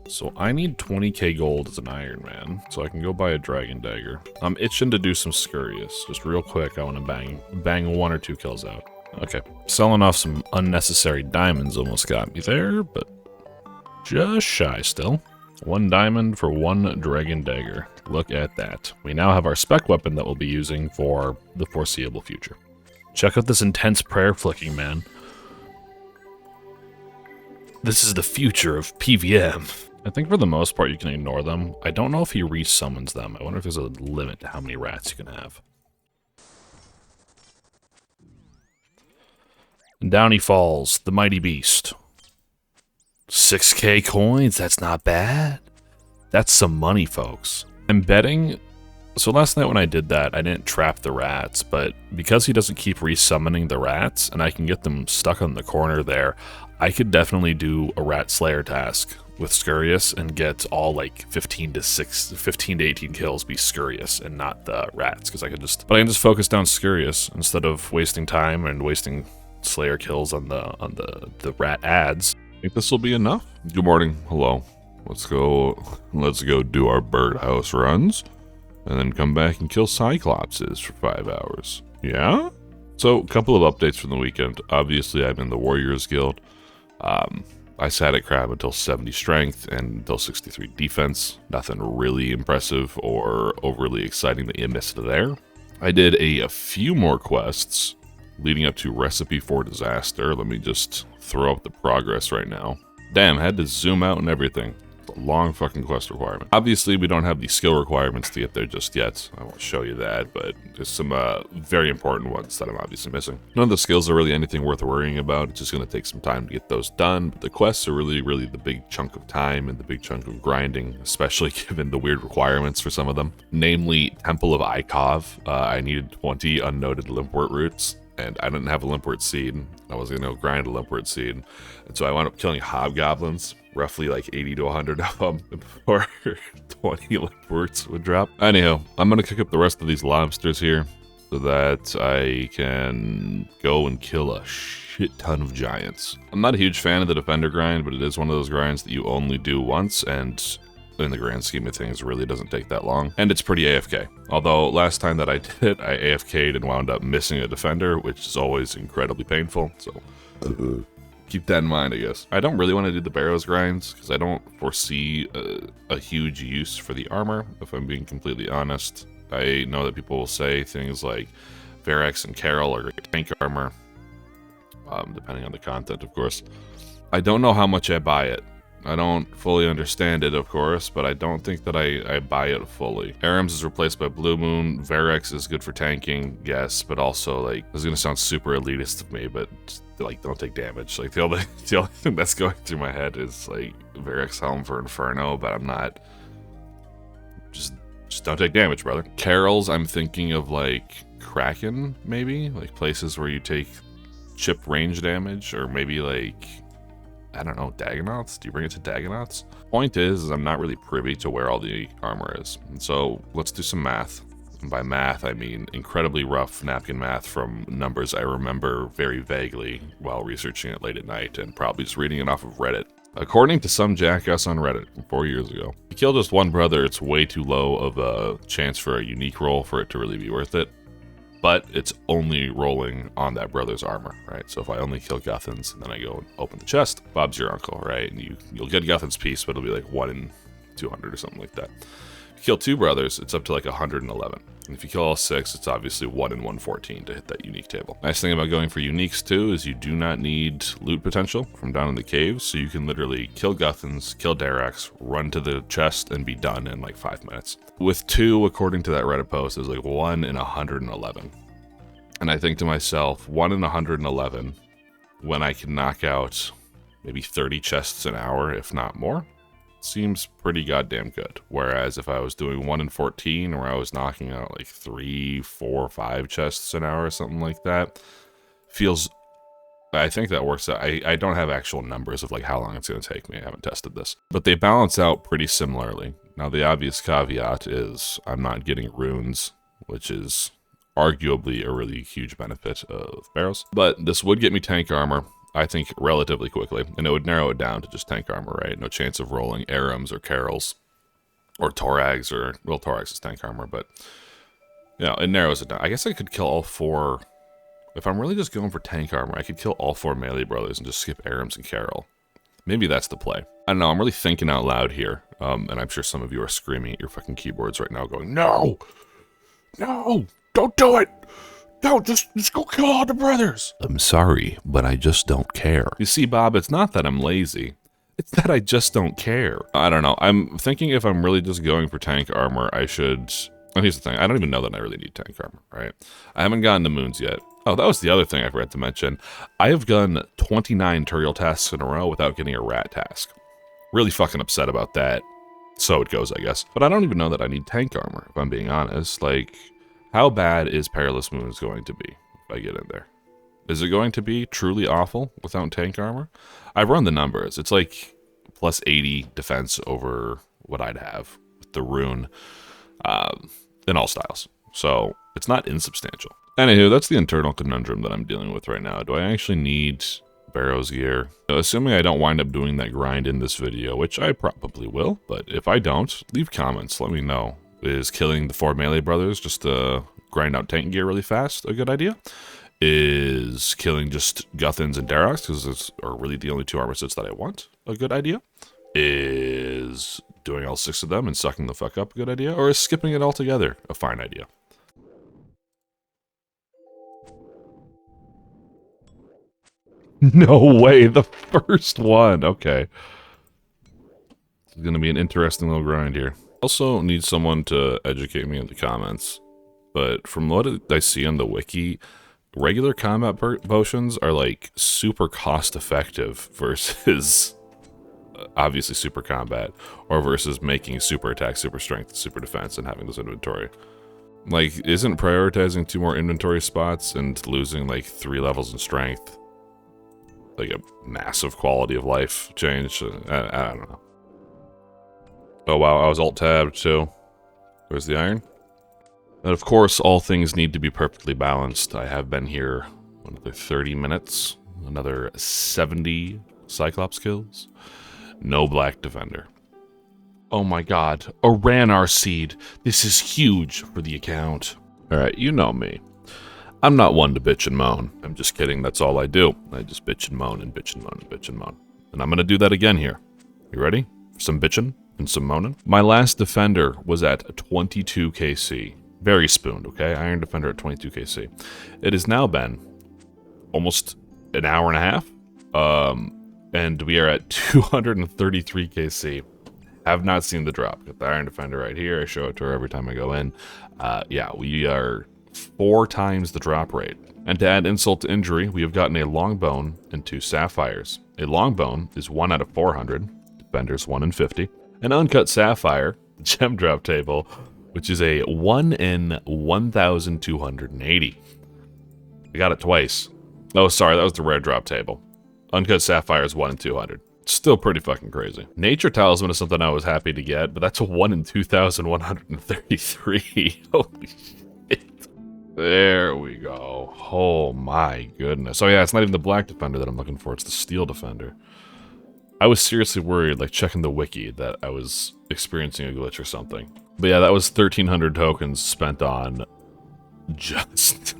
So I need 20k gold as an Ironman, so I can go buy a dragon dagger. I'm itching to do some scurrious. Just real quick, I want to bang 1 or 2 kills out. Okay, selling off some unnecessary diamonds almost got me there, but just shy still. 1 diamond for 1 dragon dagger. Look at that. We now have our spec weapon that we'll be using for the foreseeable future. Check out this intense prayer flicking, man. This is the future of PVM. I think for the most part you can ignore them. I don't know if he resummons them. I wonder if there's a limit to how many rats you can have. And down he falls, the mighty beast. 6k coins, that's not bad. That's some money, folks. I'm betting... So last night when I did that, I didn't trap the rats, but because he doesn't keep resummoning the rats, and I can get them stuck on the corner there, I could definitely do a rat slayer task with Scurrius and get all like 15 to 18 kills be Scurrius and not the rats, because I can just focus down Scurrius instead of wasting time and wasting Slayer kills on the rat ads. I think this will be enough. Good morning. Hello. Let's go do our birdhouse runs and then come back and kill Cyclopses for 5 hours. Yeah? So, a couple of updates from the weekend. Obviously, I'm in the Warriors Guild. I sat at crab until 70 strength and until 63 defense. Nothing really impressive or overly exciting that you missed there. I did a few more quests leading up to Recipe for Disaster. Let me just throw up the progress right now. Damn, I had to zoom out and everything. It's a long fucking quest requirement. Obviously, we don't have the skill requirements to get there just yet. I won't show you that, but there's some very important ones that I'm obviously missing. None of the skills are really anything worth worrying about. It's just going to take some time to get those done. But the quests are really the big chunk of time and the big chunk of grinding, especially given the weird requirements for some of them. Namely, Temple of Ikov. I needed 20 unnoted limpwort roots, and I didn't have a limpwort seed. I was going to grind a limpwort seed. And so I wound up killing hobgoblins, roughly like 80 to 100 of them, before 20 limpworts would drop. Anyhow, I'm going to cook up the rest of these lobsters here so that I can go and kill a shit ton of giants. I'm not a huge fan of the defender grind, but it is one of those grinds that you only do once, and in the grand scheme of things, really doesn't take that long. And it's pretty AFK. Although, last time that I did it, I AFK'd and wound up missing a defender, which is always incredibly painful, so keep that in mind, I guess. I don't really want to do the Barrows grinds, because I don't foresee a huge use for the armor, if I'm being completely honest. I know that people will say things like Verex and Carol are great tank armor, depending on the content, of course. I don't know how much I buy it. I don't fully understand it, of course, but I don't think that I buy it fully. Aram's is replaced by Blue Moon. Verex is good for tanking, yes, but also, like, this is going to sound super elitist of me, but, like, don't take damage. Like, the only thing that's going through my head is, like, Verex Helm for Inferno, but I'm not... Just don't take damage, brother. Carol's, I'm thinking of, like, Kraken, maybe? Like, places where you take chip range damage, or maybe, like... I don't know, Dagonauts? Do you bring it to Dagonauts? Point is I'm not really privy to where all the armor is. And so let's do some math. And by math, I mean incredibly rough napkin math from numbers I remember very vaguely while researching it late at night and probably just reading it off of Reddit. According to some jackass on Reddit from 4 years ago, if you kill just one brother, it's way too low of a chance for a unique roll for it to really be worth it. But it's only rolling on that brother's armor, right? So if I only kill Guthans and then I go and open the chest, Bob's your uncle, right? And you'll get Guthan's piece, but it'll be like 1 in 200 or something like that. If you kill 2 brothers, it's up to like 111. And if you kill all 6, it's obviously 1 in 114 to hit that unique table. Nice thing about going for uniques too is you do not need loot potential from down in the caves, so you can literally kill Guthans, kill Darax, run to the chest, and be done in like 5 minutes. With 2, according to that Reddit post, is like 1 in 111. And I think to myself, 1 in 111, when I can knock out maybe 30 chests an hour, if not more, seems pretty goddamn good. Whereas if I was doing 1 in 14, where I was knocking out like 3, 4, 5 chests an hour or something like that, feels... I think that works out. I don't have actual numbers of like how long it's going to take me. I haven't tested this. But they balance out pretty similarly. Now the obvious caveat is I'm not getting runes, which is arguably a really huge benefit of barrows. But this would get me tank armor, I think, relatively quickly, and it would narrow it down to just tank armor, right? No chance of rolling Arams or Carols or Torags, or, well, Torags is tank armor, but, you know, it narrows it down. I guess I could kill all 4. If I'm really just going for tank armor, I could kill all 4 melee brothers and just skip Arams and Carol. Maybe that's the play. I don't know, I'm really thinking out loud here, and I'm sure some of you are screaming at your fucking keyboards right now going, no! No! Don't do it! No, just go kill all the brothers! I'm sorry, but I just don't care. You see, Bob, it's not that I'm lazy. It's that I just don't care. I don't know, I'm thinking if I'm really just going for tank armor, I should... And here's the thing, I don't even know that I really need tank armor, right? I haven't gotten to moons yet. Oh, that was the other thing I forgot to mention. I have done 29 tutorial tasks in a row without getting a rat task. Really fucking upset about that. So it goes, I guess. But I don't even know that I need tank armor, if I'm being honest. Like, how bad is Perilous Moons going to be if I get in there? Is it going to be truly awful without tank armor? I've run the numbers. It's like plus 80 defense over what I'd have with the rune in all styles. So it's not insubstantial. Anywho, that's the internal conundrum that I'm dealing with right now. Do I actually need Barrows gear? Assuming I don't wind up doing that grind in this video, which I probably will, but if I don't, leave comments, let me know. Is killing the 4 melee brothers just to grind out tank gear really fast a good idea? Is killing just Guthans and Daroks, because those are really the only 2 armor sets that I want, a good idea? Is doing all 6 of them and sucking the fuck up a good idea? Or is skipping it altogether a fine idea? No way, the first one. Okay. It's going to be an interesting little grind here. Also need someone to educate me in the comments. But from what I see on the wiki, regular combat potions are like super cost effective versus obviously super combat, or versus making super attack, super strength, super defense, and having this inventory. Like, isn't prioritizing 2 more inventory spots and losing like 3 levels in strength like a massive quality of life change? I don't know. Oh wow, I was alt-tabbed too. Where's the iron? And of course, all things need to be perfectly balanced. I have been here another 30 minutes, another 70 Cyclops kills. No black defender. Oh my god, a Ranar seed. This is huge for the account. Alright, you know me. I'm not one to bitch and moan. I'm just kidding, that's all I do. I just bitch and moan and bitch and moan and bitch and moan. And I'm gonna do that again here. You ready? Some bitchin' and some moanin'? My last defender was at 22 KC. Very spooned, okay? Iron defender at 22 KC. It has now been almost an hour and a half. And we are at 233 KC. Have not seen the drop. Got the Iron Defender right here. I show it to her every time I go in. Yeah, we are 4 times the drop rate. And to add insult to injury, we have gotten a Longbone and 2 Sapphires. A Longbone is 1 out of 400. Defender's 1 in 50. An Uncut Sapphire, gem drop table, which is a 1 in 1,280. I got it twice. Oh, sorry, that was the rare drop table. Uncut Sapphire is 1 in 200. Still pretty fucking crazy. Nature Talisman is something I was happy to get, but that's a 1 in 2,133. Holy shit. There we go. Oh my goodness. Oh yeah, it's not even the Black Defender that I'm looking for, it's the Steel Defender. I was seriously worried, like checking the wiki, that I was experiencing a glitch or something. But yeah, that was 1,300 tokens spent on just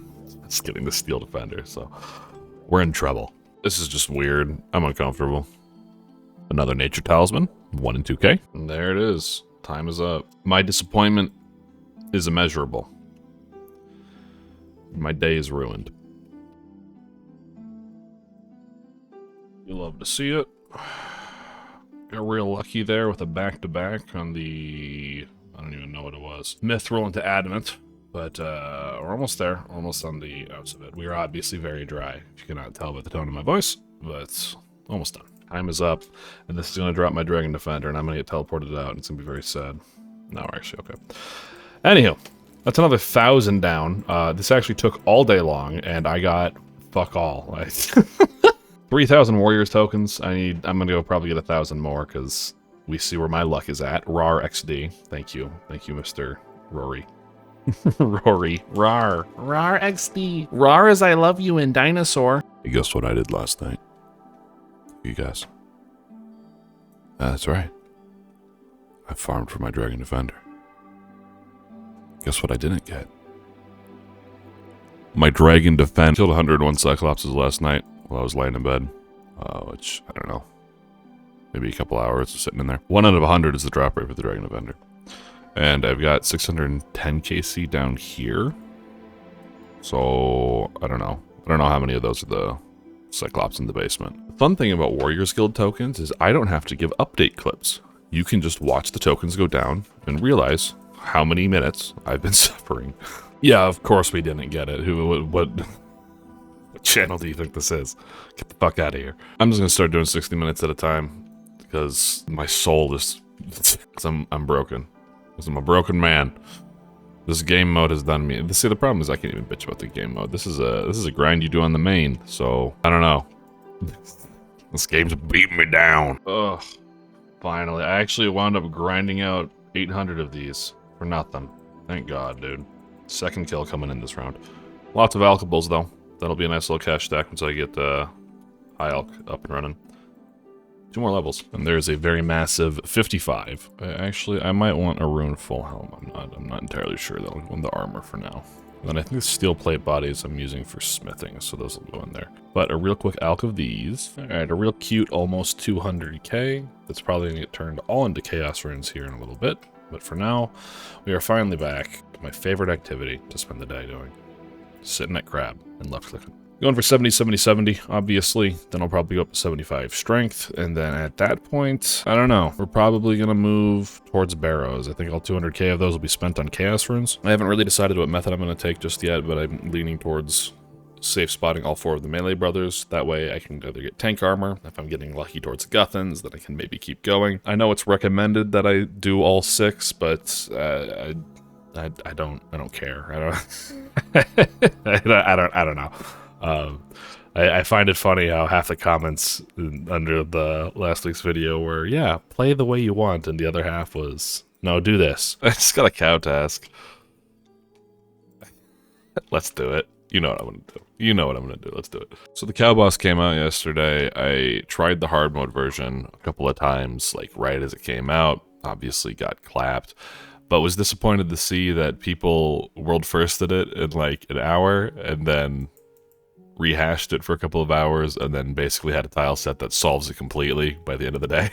getting the Steel Defender, so we're in trouble. This is just weird. I'm uncomfortable. Another Nature Talisman, 1 in 2K. And there it is. Time is up. My disappointment is immeasurable. My day is ruined. You love to see it. Got real lucky there with a back-to-back on the... I don't even know what it was. Mithril into Adamant. But we're almost there. We're almost on the outs of it. We are obviously very dry, if you cannot tell by the tone of my voice. But almost done. Time is up. And this is going to drop my Dragon Defender, and I'm going to get teleported out. And it's going to be very sad. No, actually, okay. Anywho, that's another 1,000 down. This actually took all day long, and I got fuck all. 3,000 Warriors tokens. I'm going to go probably get 1,000 more, because we see where my luck is at. RAR XD. Thank you. Thank you, Mr. Rory. Rory. Rar. Rar XD. Rar as I love you in Dinosaur. Hey, guess what I did last night? You guys. That's right. I farmed for my Dragon Defender. Guess what I didn't get? My Dragon Defender. Killed 101 Cyclopses last night while I was laying in bed. Which, I don't know. Maybe a couple hours of sitting in there. 1 out of 100 is the drop rate for the Dragon Defender. And I've got 610 KC down here. So, I don't know. I don't know how many of those are the Cyclops in the basement. The fun thing about Warriors Guild tokens is I don't have to give update clips. You can just watch the tokens go down and realize how many minutes I've been suffering. Yeah, of course we didn't get it. What channel do you think this is? Get the fuck out of here. I'm just gonna start doing 60 minutes at a time because my soul is, because I'm broken. Because I'm a broken man. This game mode has done me. See, the problem is I can't even bitch about the game mode. This is a grind you do on the main. So I don't know. This game's beating me down. Ugh. Finally, I actually wound up grinding out 800 of these for nothing. Thank God, dude. Second kill coming in this round. Lots of alkables though. That'll be a nice little cash stack once I get high alk up and running. 2 more levels, and there's a very massive 55. I might want a rune full helm. I'm not entirely sure though. I'll go in the armor for now. And then I think the steel plate bodies I'm using for smithing, so those will go in there. But a real quick alk of these. All right, a real cute almost 200k. That's probably gonna get turned all into chaos runes here in a little bit. But for now, we are finally back to my favorite activity to spend the day doing. Sitting at crab and left clicking. Going for 70, 70, 70, obviously. Then I'll probably go up to 75 strength. And then at that point, I don't know. We're probably going to move towards barrows. I think all 200k of those will be spent on chaos runes. I haven't really decided what method I'm going to take just yet, but I'm leaning towards safe spotting all 4 of the melee brothers. That way I can either get tank armor. If I'm getting lucky towards Guthans, then I can maybe keep going. I know it's recommended that I do all 6, but I don't care. I don't know. I find it funny how half the comments under the last week's video were, yeah, play the way you want, and the other half was, no, do this. I just got a cow task. Let's do it. You know what I'm gonna do. You know what I'm gonna do. Let's do it. So the cow boss came out yesterday. I tried the hard mode version a couple of times, like right as it came out. Obviously got clapped. But was disappointed to see that people world firsted it in like an hour and then rehashed it for a couple of hours and then basically had a tile set that solves it completely by the end of the day.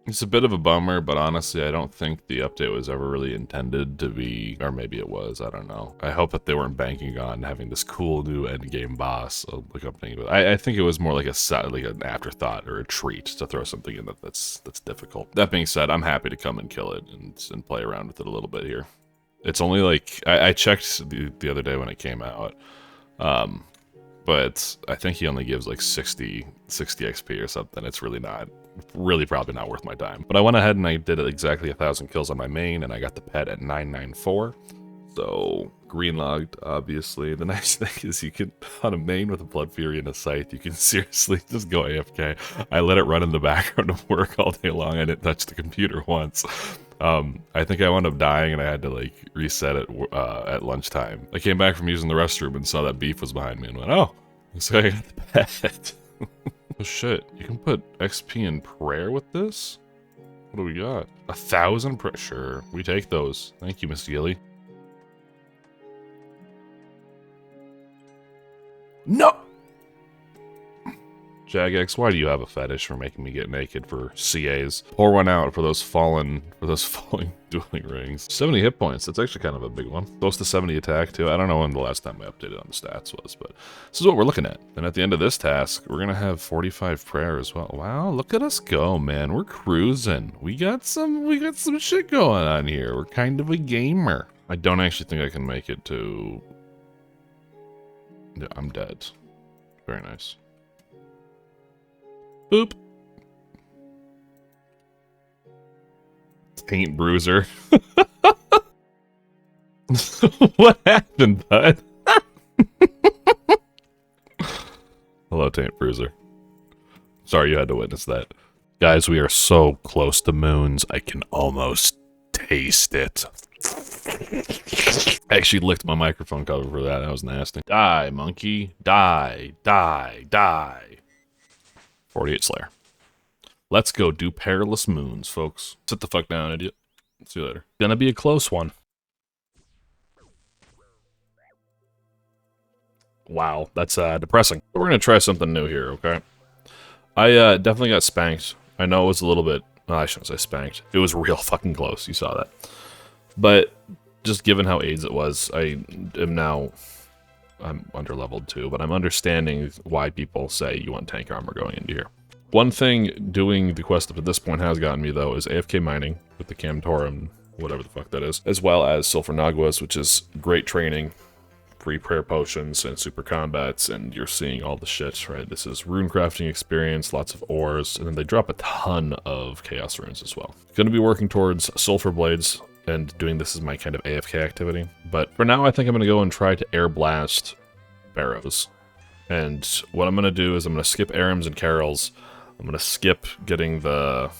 It's a bit of a bummer, but honestly, I don't think the update was ever really intended to be, or maybe it was, I don't know. I hope that they weren't banking on having this cool new endgame boss accompanying it. I think it was more like an afterthought or a treat to throw something in that's difficult. That being said, I'm happy to come and kill it and play around with it a little bit here. It's only like, I checked the other day when it came out, but I think he only gives like 60 XP or something. It's really probably not worth my time. But I went ahead and I did exactly 1,000 kills on my main, and I got the pet at 994. So green logged, obviously. The nice thing is you can, on a main with a Blood Fury and a Scythe, you can seriously just go AFK. I let it run in the background of work all day long. I didn't touch the computer once. I think I wound up dying and I had to like reset it at lunchtime. I came back from using the restroom and saw that beef was behind me and went, oh, looks like I got the pet. Oh shit, you can put XP in prayer with this? What do we got? 1,000 prayer? Sure, we take those. Thank you, Miss Gilly. No! Jagex, why do you have a fetish for making me get naked for CAs? Pour one out for those falling dueling rings. 70 hit points, that's actually kind of a big one. Close to 70 attack too. I don't know when the last time I updated on the stats was, but this is what we're looking at. And at the end of this task, we're gonna have 45 prayer as well. Wow, look at us go, man. We're cruising. We got some shit going on here. We're kind of a gamer. I don't actually think I can make it to... Yeah, I'm dead. Very nice. Boop. Taint Bruiser. What happened, bud? Hello, Taint Bruiser. Sorry you had to witness that. Guys, we are so close to moons, I can almost taste it. I actually licked my microphone cover for that. That was nasty. Die, monkey. Die, die, die. 48 Slayer. Let's go do Perilous Moons, folks. Sit the fuck down, idiot. See you later. Gonna be a close one. Wow, that's depressing. We're gonna try something new here, okay? I definitely got spanked. I know it was a little bit... Well, I shouldn't say spanked. It was real fucking close. You saw that. But just given how AIDS it was, I am now... I'm underleveled too, but I'm understanding why people say you want tank armor going into here. One thing doing the quest up to this point has gotten me, though, is AFK mining with the Camtorum, whatever the fuck that is, as well as Sulfur Naguas, which is great training, free prayer potions, and super combats, and you're seeing all the shit, right? This is rune crafting experience, lots of ores, and then they drop a ton of chaos runes as well. Going to be working towards sulfur blades, and doing this as my kind of AFK activity, but for now I think I'm going to go and try to air blast barrows. And what I'm going to do is I'm going to skip Arims and Carols. I'm going to skip getting the...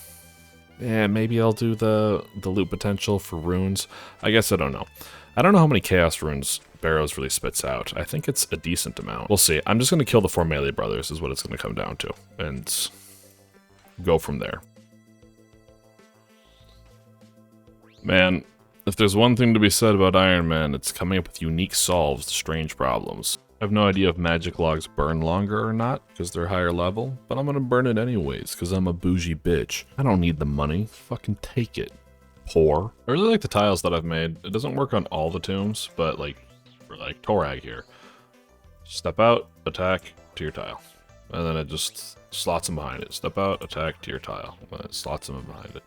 Yeah, maybe I'll do the loot potential for runes. I guess I don't know. I don't know how many chaos runes Barrows really spits out. I think it's a decent amount. We'll see. I'm just going to kill the 4 melee brothers is what it's going to come down to. And go from there. Man, if there's one thing to be said about Ironmen, it's coming up with unique solves to strange problems. I have no idea if magic logs burn longer or not, because they're higher level, but I'm gonna burn it anyways, because I'm a bougie bitch. I don't need the money. Fucking take it. Poor. I really like the tiles that I've made. It doesn't work on all the tombs, but like, for like Torag here. Step out, attack, to your tile. And then it just slots them behind it. Step out, attack, to your tile. And it slots them behind it.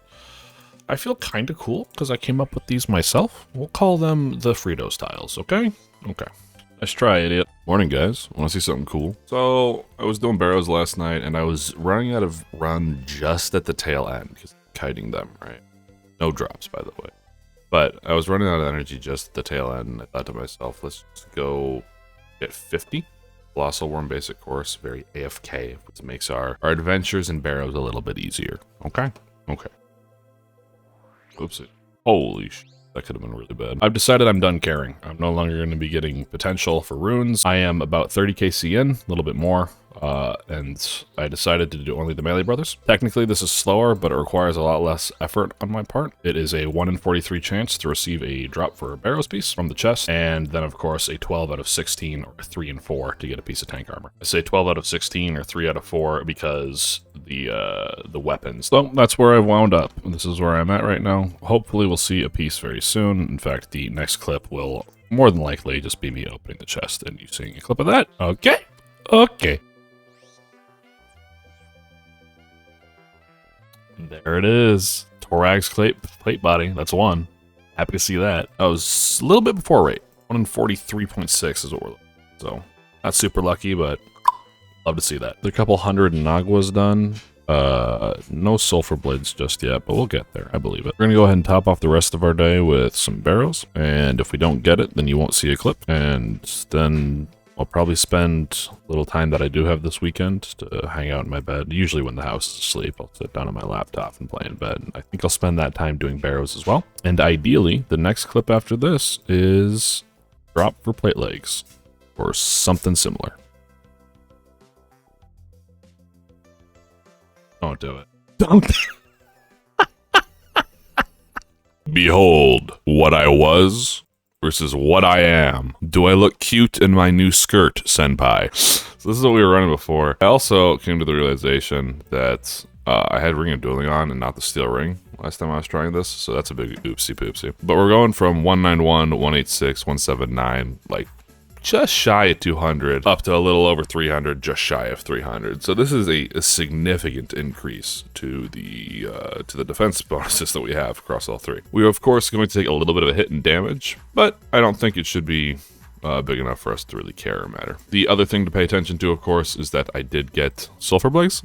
I feel kind of cool, because I came up with these myself. We'll call them the Fritos tiles, okay? Okay. Let's try, idiot. Morning, guys. Want to see something cool? So, I was doing barrows last night, and I was running out of run just at the tail end, because kiting them, right? No drops, by the way. But I was running out of energy just at the tail end, and I thought to myself, let's just go get 50. Colossal Worm Basic Course, very AFK, which makes our adventures in barrows a little bit easier. Okay? Okay. Oopsie. Holy shit. That could have been really bad. I've decided I'm done caring. I'm no longer going to be getting potential for runes. I am about 30 KC in, a little bit more, and I decided to do only the melee brothers. Technically, this is slower, but it requires a lot less effort on my part. It is a 1 in 43 chance to receive a drop for a barrows piece from the chest, and then, of course, a 12 out of 16 or 3 in 4 to get a piece of tank armor. I say 12 out of 16 or 3 out of 4 because the weapons. So that's where I've wound up. This is where I'm at right now. Hopefully, we'll see a piece very soon. In fact, the next clip will more than likely just be me opening the chest and you seeing a clip of that. Okay. Okay. There it is. Torag's plate body. That's one. Happy to see that. That was a little bit before rate. 1 in 43.6 is what we're looking at. So, not super lucky, but love to see that. There are a couple hundred Naguas done. No sulfur blades just yet, but we'll get there. I believe it. We're gonna go ahead and top off the rest of our day with some barrows. And if we don't get it, then you won't see a clip. And then I'll probably spend a little time that I do have this weekend to hang out in my bed. Usually when the house is asleep, I'll sit down on my laptop and play in bed. And I think I'll spend that time doing barrows as well. And ideally, the next clip after this is drop for plate legs or something similar. Don't do it. Don't. Behold what I was versus what I am. Do I look cute in my new skirt, senpai? So this is what we were running before. I also came to the realization that I had Ring of Dueling on and not the Steel Ring last time I was trying this, so that's a big oopsie poopsie. But we're going from 191, 186, 179, like just shy of 200, up to a little over 300, just shy of 300. So this is a significant increase to the defense bonuses that we have across all three. We are, of course, going to take a little bit of a hit in damage, but I don't think it should be big enough for us to really care or matter. The other thing to pay attention to, of course, is that I did get sulfur blades.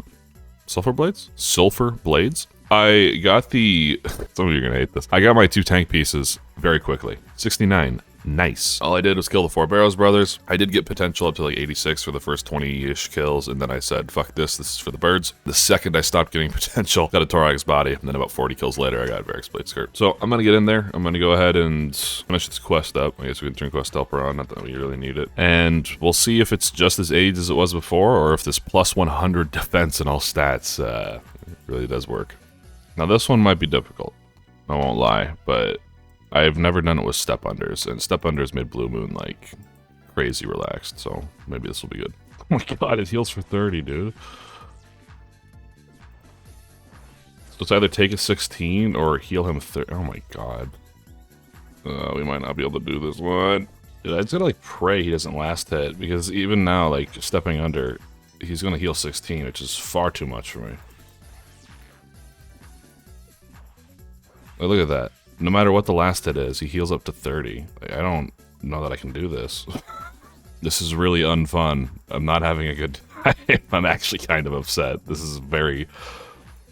Sulfur blades? Sulfur blades? I got the... Some of you are going to hate this. I got my 2 tank pieces very quickly. 69. Nice. All I did was kill the 4 Barrows brothers. I did get potential up to like 86 for the first 20-ish kills, and then I said, fuck this is for the birds. The second I stopped getting potential, got a Torag's body, and then about 40 kills later, I got a Varix Blade Skirt. So I'm gonna get in there. I'm gonna go ahead and finish this quest up. I guess we can turn Quest Helper on, not that we really need it. And we'll see if it's just as AIDS as it was before, or if this plus 100 defense and all stats really does work. Now this one might be difficult, I won't lie, but I've never done it with Step Unders, and Step Unders made Blue Moon, like, crazy relaxed, so maybe this will be good. Oh my god, it heals for 30, dude. So it's either take a 16 or heal him 30. Oh my god. We might not be able to do this one. Dude, I just gotta, like, pray he doesn't last hit, because even now, like, stepping under, he's gonna heal 16, which is far too much for me. Like, look at that. No matter what the last hit is, he heals up to 30. Like, I don't know that I can do this. This is really unfun. I'm not having a good time. I'm actually kind of upset. This is a very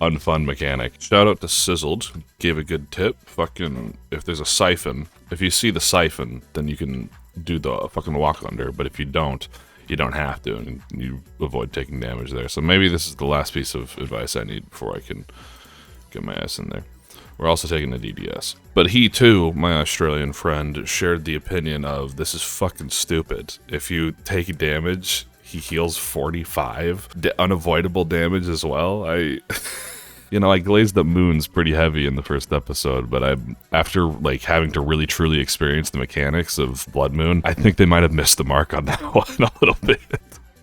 unfun mechanic. Shout out to Sizzled. Gave a good tip. Fucking, if there's a siphon, if you see the siphon, then you can do the fucking walk under. But if you don't have to, and you avoid taking damage there. So maybe this is the last piece of advice I need before I can get my ass in there. We're also taking the DDS. But he too, my Australian friend, shared the opinion of, this is fucking stupid. If you take damage, he heals 45. Unavoidable damage as well. You know, I glazed up Moons pretty heavy in the first episode, but after like having to really truly experience the mechanics of Blood Moon, I think they might have missed the mark on that one a little bit.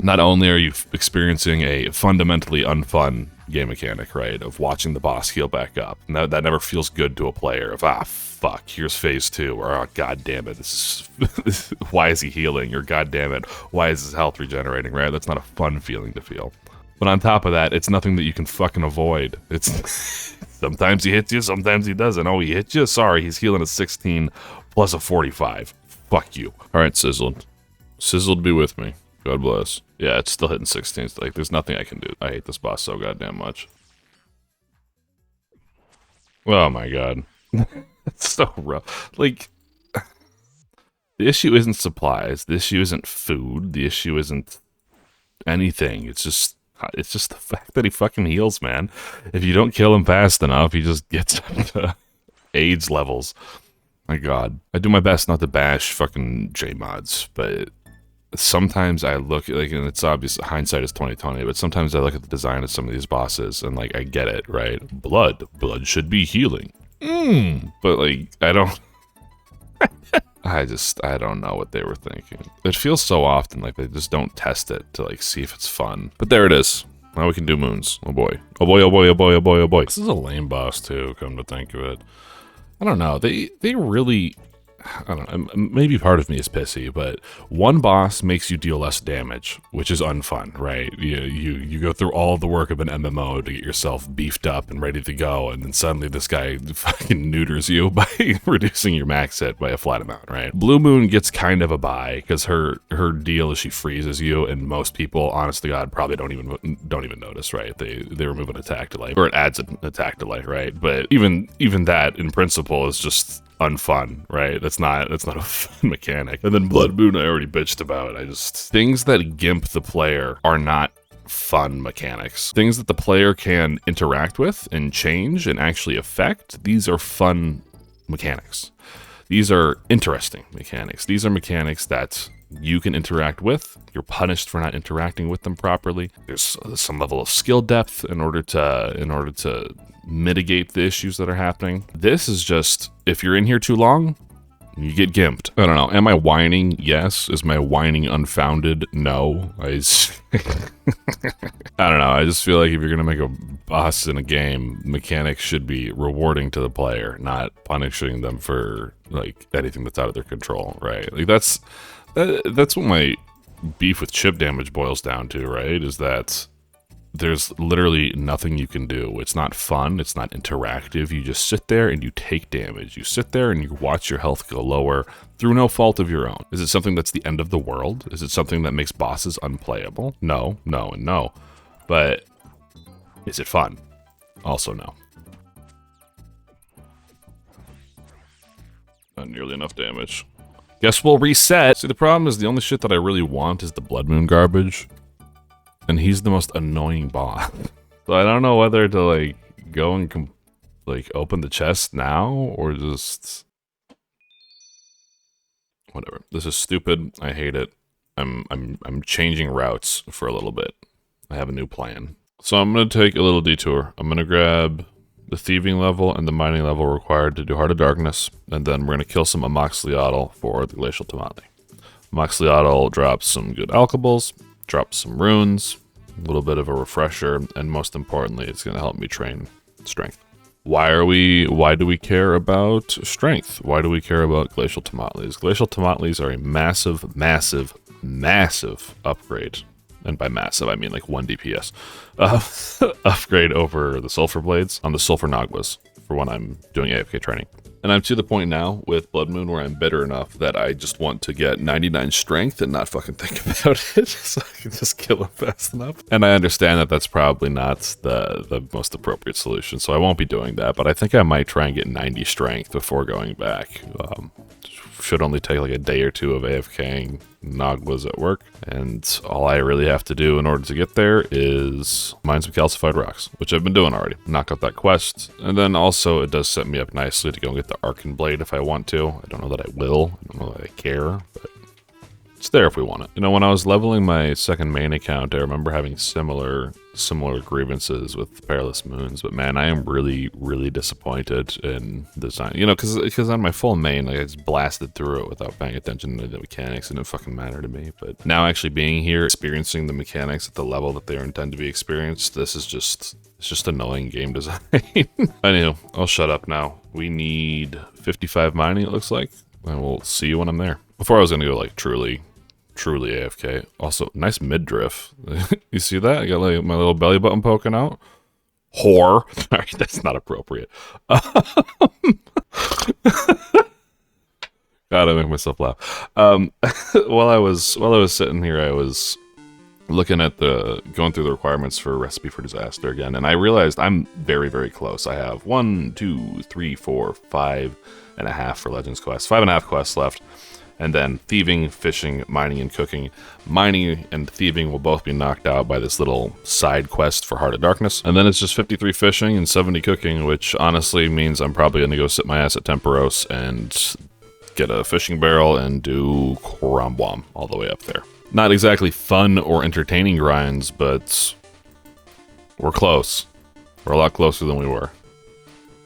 Not only are you experiencing a fundamentally unfun game mechanic, right, of watching the boss heal back up, and that never feels good to a player, of, fuck, here's phase 2, or, oh, god damn it, this is, why is he healing, or god damn it, why is his health regenerating, right? That's not a fun feeling to feel. But on top of that, it's nothing that you can fucking avoid. It's, sometimes he hits you, sometimes he doesn't. Oh, he hit you? Sorry, he's healing a 16 plus a 45. Fuck you. Alright, Sizzled. Sizzled be with me. God bless. Yeah, it's still hitting 16. Like, there's nothing I can do. I hate this boss so goddamn much. Oh my god. It's so rough. Like, the issue isn't supplies. The issue isn't food. The issue isn't anything. It's just the fact that he fucking heals, man. If you don't kill him fast enough, he just gets up to AIDS levels. My god. I do my best not to bash fucking J-mods, but sometimes I look, like, and it's obvious, hindsight is 20/20, but sometimes I look at the design of some of these bosses, and, like, I get it, right? Blood should be healing. But, like, I don't... I don't know what they were thinking. It feels so often like they just don't test it to, like, see if it's fun. But there it is. Now we can do Moons. Oh boy. Oh boy, oh boy, oh boy, oh boy, oh boy. This is a lame boss, too, come to think of it. I don't know. They really... I don't know, maybe part of me is pissy, but one boss makes you deal less damage, which is unfun, right? You go through all the work of an MMO to get yourself beefed up and ready to go, and then suddenly this guy fucking neuters you by reducing your max hit by a flat amount, right? Blue Moon gets kind of a bye, because her deal is she freezes you, and most people, honest to God, probably don't even notice, right? They remove an attack delay, or it adds an attack delay, right? But even that, in principle, is just unfun, right? That's not a fun mechanic. And then Blood Moon I already bitched about. Things that gimp the player are not fun mechanics. Things that the player can interact with and change and actually affect, these are fun mechanics. These are interesting mechanics. These are mechanics that you can interact with. You're punished for not interacting with them properly. There's some level of skill depth in order to mitigate the issues that are happening. This is just, if you're in here too long, you get gimped. I don't know. Am I whining? Yes. Is my whining unfounded? No. I don't know. I just feel like if you're gonna make a boss in a game, mechanics should be rewarding to the player, not punishing them for, like, anything that's out of their control, right? Like, that's what my beef with chip damage boils down to, right? Is that there's literally nothing you can do. It's not fun. It's not interactive. You just sit there and you take damage. You sit there and you watch your health go lower through no fault of your own. Is it something that's the end of the world? Is it something that makes bosses unplayable? No, no, and no. But is it fun? Also no. Not nearly enough damage. Guess we'll reset. See, the problem is the only shit that I really want is the Blood Moon garbage. And he's the most annoying boss. So I don't know whether to, like, go and, like, open the chest now or just... Whatever. This is stupid. I hate it. I'm changing routes for a little bit. I have a new plan. So I'm going to take a little detour. I'm going to grab the thieving level and the mining level required to do Heart of Darkness, and then we're going to kill some Amoxhliatl for the Glacial Tamale. Amoxhliatl drops some good alkables, drops some runes, a little bit of a refresher, and most importantly, it's going to help me train strength. Why do we care about strength? Why do we care about Glacial Tamales? Glacial Tamales are a massive, massive, massive upgrade. And by massive, I mean like 1 DPS. Upgrade over the Sulfur Blades on the Sulfur Nagwas for when I'm doing AFK training. And I'm to the point now with Blood Moon where I'm bitter enough that I just want to get 99 strength and not fucking think about it, so I can just kill him fast enough. And I understand that that's probably not the most appropriate solution, so I won't be doing that, but I think I might try and get 90 strength before going back. Should only take like a day or two of AFKing Nagwas at work, and all I really have to do in order to get there is mine some calcified rocks, which I've been doing already. Knock out that quest, and then also it does set me up nicely to go and get the Arcan Blade if I want to. I don't know that I will, I don't know that I care, but it's there if we want it. You know, when I was leveling my second main account, I remember having similar grievances with Perilous Moons, but man, I am really, really disappointed in design. You know, because on my full main, like, I just blasted through it without paying attention to the mechanics, and it didn't fucking matter to me. But now actually being here, experiencing the mechanics at the level that they are intended to be experienced, this is just, it's just annoying game design. Anywho, I'll shut up now. We need 55 mining, it looks like, and we'll see you when I'm there. Before I was gonna go like truly AFK. Also, nice mid-drift. You see that? I got like my little belly button poking out. Whore. Alright, that's not appropriate. Gotta make myself laugh. While I was sitting here, I was looking at going through the requirements for Recipe for Disaster again, and I realized I'm very, very close. I have 1, 2, 3, 4, 5.5 for Legends quests. 5.5 quests left. And then thieving, fishing, mining, and cooking. Mining and thieving will both be knocked out by this little side quest for Heart of Darkness. And then it's just 53 fishing and 70 cooking, which honestly means I'm probably going to go sit my ass at Temperos and get a fishing barrel and do Korambwam all the way up there. Not exactly fun or entertaining grinds, but we're close. We're a lot closer than we were.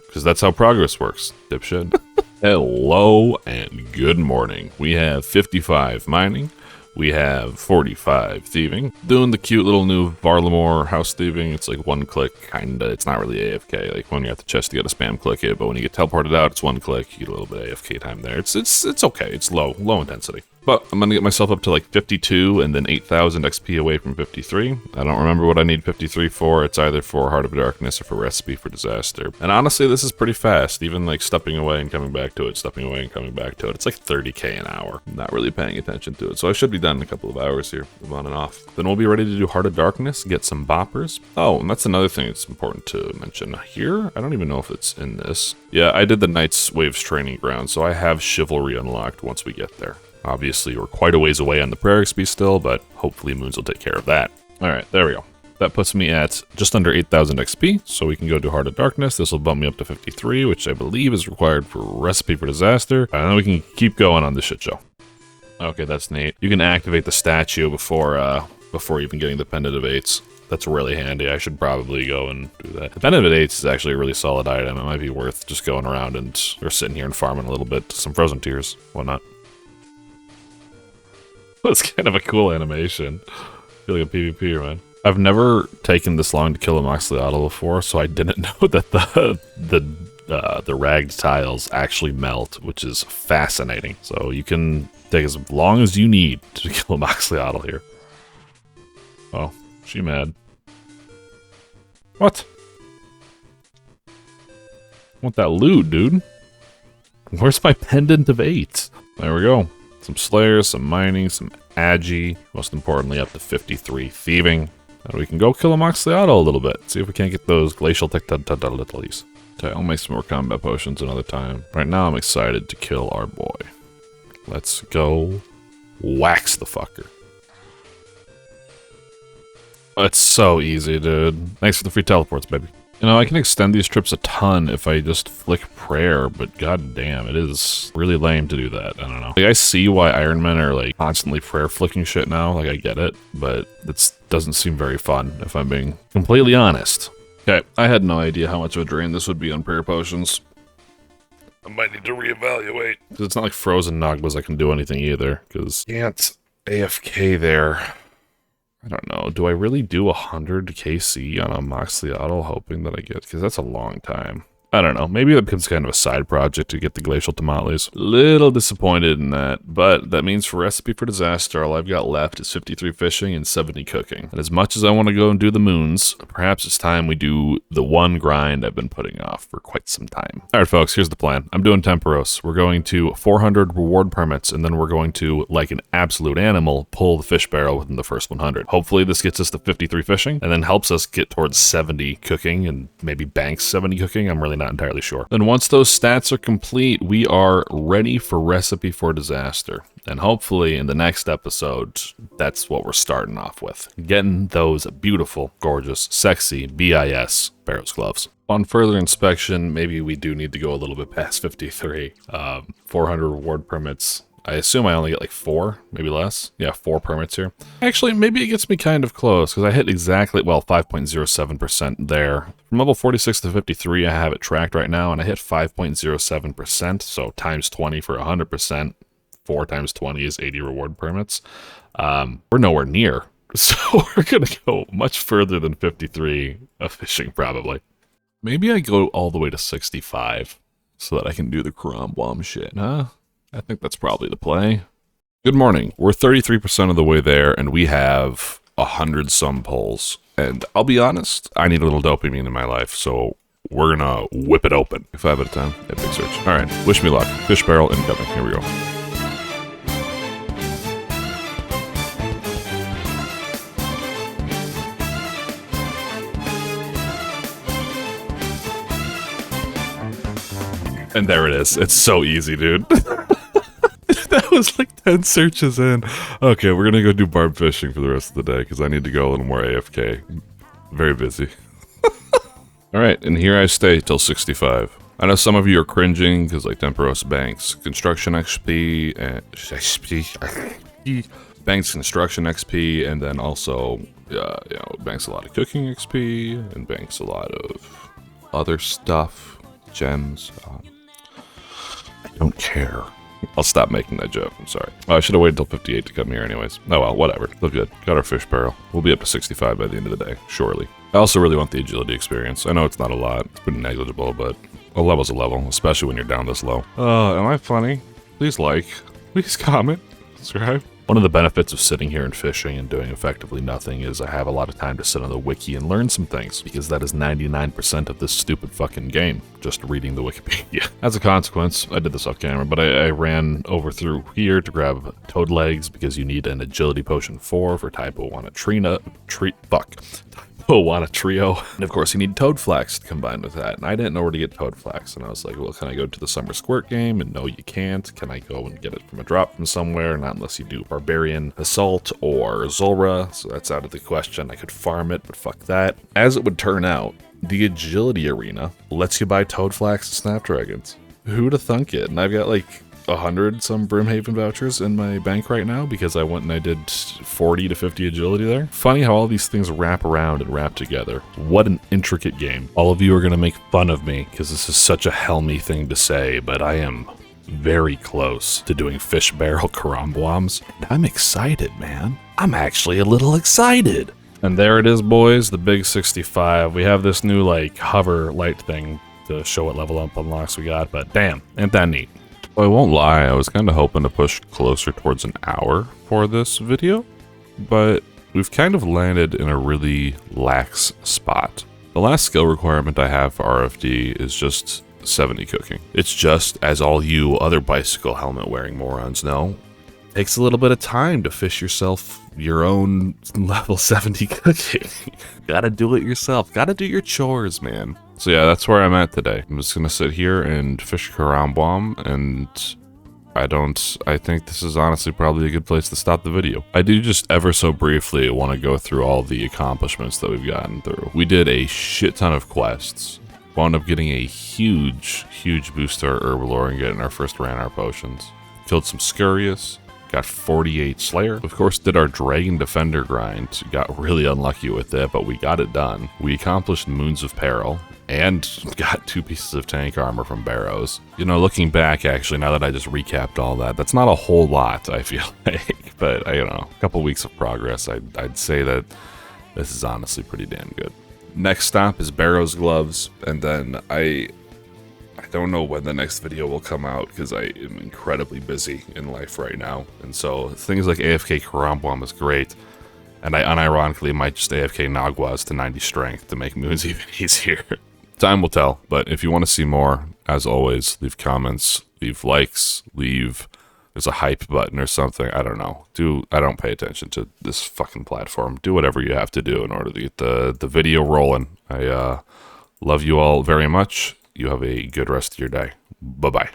Because that's how progress works, dipshit. Hello and good morning. We have 55 mining. We have 45 thieving. Doing the cute little new Varlamore house thieving. It's like one click, kinda. It's not really AFK. Like when you're at the chest, you gotta spam click it, but when you get teleported out, it's one click. You get a little bit of AFK time there. It's okay. It's low intensity. But I'm gonna get myself up to like 52 and then 8,000 XP away from 53. I don't remember what I need 53 for. It's either for Heart of Darkness or for Recipe for Disaster. And honestly, this is pretty fast. Even like stepping away and coming back to it, stepping away and coming back to it. It's like 30k an hour. I'm not really paying attention to it. So I should be done in a couple of hours here. I'm on and off. Then we'll be ready to do Heart of Darkness, get some boppers. Oh, and that's another thing that's important to mention here. I don't even know if it's in this. Yeah, I did the Knights Waves training ground, so I have Chivalry unlocked once we get there. Obviously, we're quite a ways away on the prayer XP still, but hopefully Moons will take care of that. Alright, there we go. That puts me at just under 8,000 XP, so we can go do Heart of Darkness. This will bump me up to 53, which I believe is required for Recipe for Disaster. And then we can keep going on this shit show. Okay, that's neat. You can activate the statue before even getting the Pendant of Eights. That's really handy. I should probably go and do that. The Pendant of Eights is actually a really solid item. It might be worth just going around or sitting here and farming a little bit. Some Frozen Tears. Why not? That's kind of a cool animation. I feel like a PvPer, man. I've never taken this long to kill a Amoxhliatl before, so I didn't know that the ragged tiles actually melt, which is fascinating. So you can take as long as you need to kill a Amoxhliatl here. Oh, she mad. What? I want that loot, dude. Where's my Pendant of Eight? There we go. Some Slayers, some Mining, some Agi, most importantly up to 53 Thieving. And we can go kill a Amoxhliatl a little bit, see if we can't get those Glacial Tectalitalies. Okay, I'll make some more combat potions another time. Right now I'm excited to kill our boy. Let's go wax the fucker. It's so easy, dude. Thanks for the free teleports, baby. You know, I can extend these trips a ton if I just flick prayer, but god damn, it is really lame to do that. I don't know. Like, I see why Ironmen are, like, constantly prayer flicking shit now. Like, I get it, but it doesn't seem very fun, if I'm being completely honest. Okay, I had no idea how much of a drain this would be on prayer potions. I might need to reevaluate. Because it's not like frozen Nogmas I can do anything either, because can't AFK there. I don't know. Do I really do 100 KC on a Moxliotl hoping that I get? Because that's a long time. I don't know. Maybe that becomes kind of a side project to get the glacial tamales. Little disappointed in that, but that means for Recipe for Disaster, all I've got left is 53 fishing and 70 cooking. And as much as I want to go and do the moons, perhaps it's time we do the one grind I've been putting off for quite some time. All right, folks, here's the plan. I'm doing Temperos. We're going to 400 reward permits, and then we're going to, like an absolute animal, pull the fish barrel within the first 100. Hopefully this gets us to 53 fishing, and then helps us get towards 70 cooking, and maybe banks 70 cooking. I'm really not entirely sure. Then once those stats are complete, we are ready for Recipe for Disaster. And hopefully in the next episode, that's what we're starting off with. Getting those beautiful, gorgeous, sexy BIS Barrows gloves. On further inspection, maybe we do need to go a little bit past 53. 400 reward permits. I assume I only get like 4, maybe less. Yeah, 4 permits here. Actually, maybe it gets me kind of close, because I hit exactly, well, 5.07% there. From level 46 to 53, I have it tracked right now, and I hit 5.07%, so times 20 for 100%. 4 times 20 is 80 reward permits. We're nowhere near, so we're going to go much further than 53 of fishing, probably. Maybe I go all the way to 65, so that I can do the Karambwam shit, huh? I think that's probably the play. Good morning. We're 33% of the way there, and we have 100 some pulls. And I'll be honest, I need a little dopamine in my life, so we're gonna whip it open. 5 out of 10. Yeah, big search. All right, wish me luck. Fish barrel incoming. Here we go. And there it is. It's so easy, dude. That was like 10 searches in. Okay, we're gonna go do barb fishing for the rest of the day because I need to go a little more AFK. Very busy. Alright, and here I stay till 65. I know some of you are cringing because like Temperos Banks Construction XP and Banks Construction XP, and then also you know, Banks a lot of cooking XP and Banks a lot of other stuff, gems. I don't care. I'll stop making that joke. I'm sorry. Oh, I should have waited till 58 to come here anyways. Oh well, whatever. Look good. Got our fish barrel. We'll be up to 65 by the end of the day, surely. I also really want the agility experience. I know it's not a lot. It's pretty negligible, but a level's a level, especially when you're down this low. Am I funny? Please like. Please comment. Subscribe. One of the benefits of sitting here and fishing and doing effectively nothing is I have a lot of time to sit on the wiki and learn some things, because that is 99% of this stupid fucking game, just reading the Wikipedia. As a consequence, I did this off camera, but I ran over through here to grab toad legs because you need an agility potion 4 for typo 1 Typo trio. And of course you need toad flax to combine with that. And I didn't know where to get toad flax. And I was like, well, can I go to the summer squirt game? And no, you can't. Can I go and get it from a drop from somewhere? Not unless you do barbarian assault or Zulra. So that's out of the question. I could farm it, but fuck that. As it would turn out, the agility arena lets you buy toad flax and snapdragons. Who'd have thunk it? And I've got like 100 some Brimhaven vouchers in my bank right now because I went and I did 40 to 50 agility there. Funny how all these things wrap around and wrap together. What an intricate game. All of you are going to make fun of me because this is such a Helmy thing to say, but I am very close to doing fish barrel Karambwams. And I'm excited, man. I'm actually a little excited. And there it is, boys, the big 65. We have this new like hover light thing to show what level up unlocks we got, but damn, ain't that neat. Well, I won't lie, I was kind of hoping to push closer towards an hour for this video, but we've kind of landed in a really lax spot. The last skill requirement I have for RFD is just 70 cooking. It's just, as all you other bicycle helmet wearing morons know, it takes a little bit of time to fish yourself your own level 70 cooking. Gotta do it yourself. Gotta do your chores, man. So yeah, that's where I'm at today. I'm just gonna sit here and fish Karambwam, and I think this is honestly probably a good place to stop the video. I do just ever so briefly want to go through all the accomplishments that we've gotten through. We did a shit ton of quests. Wound up getting a huge boost to our herbal lore and getting our first Ranar potions. Killed some Scurious. Got 48 Slayer. Of course, did our Dragon Defender grind. Got really unlucky with it, but we got it done. We accomplished Moons of Peril and got 2 pieces of tank armor from Barrows. You know, looking back, actually, now that I just recapped all that, that's not a whole lot, I feel like. But, you know, a couple weeks of progress, I'd say that this is honestly pretty damn good. Next stop is Barrows Gloves, and then I don't know when the next video will come out because I am incredibly busy in life right now. And so things like AFK Karambwam is great. And I unironically might just AFK Nagwas to 90 strength to make moons even easier. Time will tell, but if you want to see more, as always, leave comments, leave likes, there's a hype button or something, I don't know. I don't pay attention to this fucking platform. Do whatever you have to do in order to get the video rolling. I love you all very much. You have a good rest of your day. Bye-bye.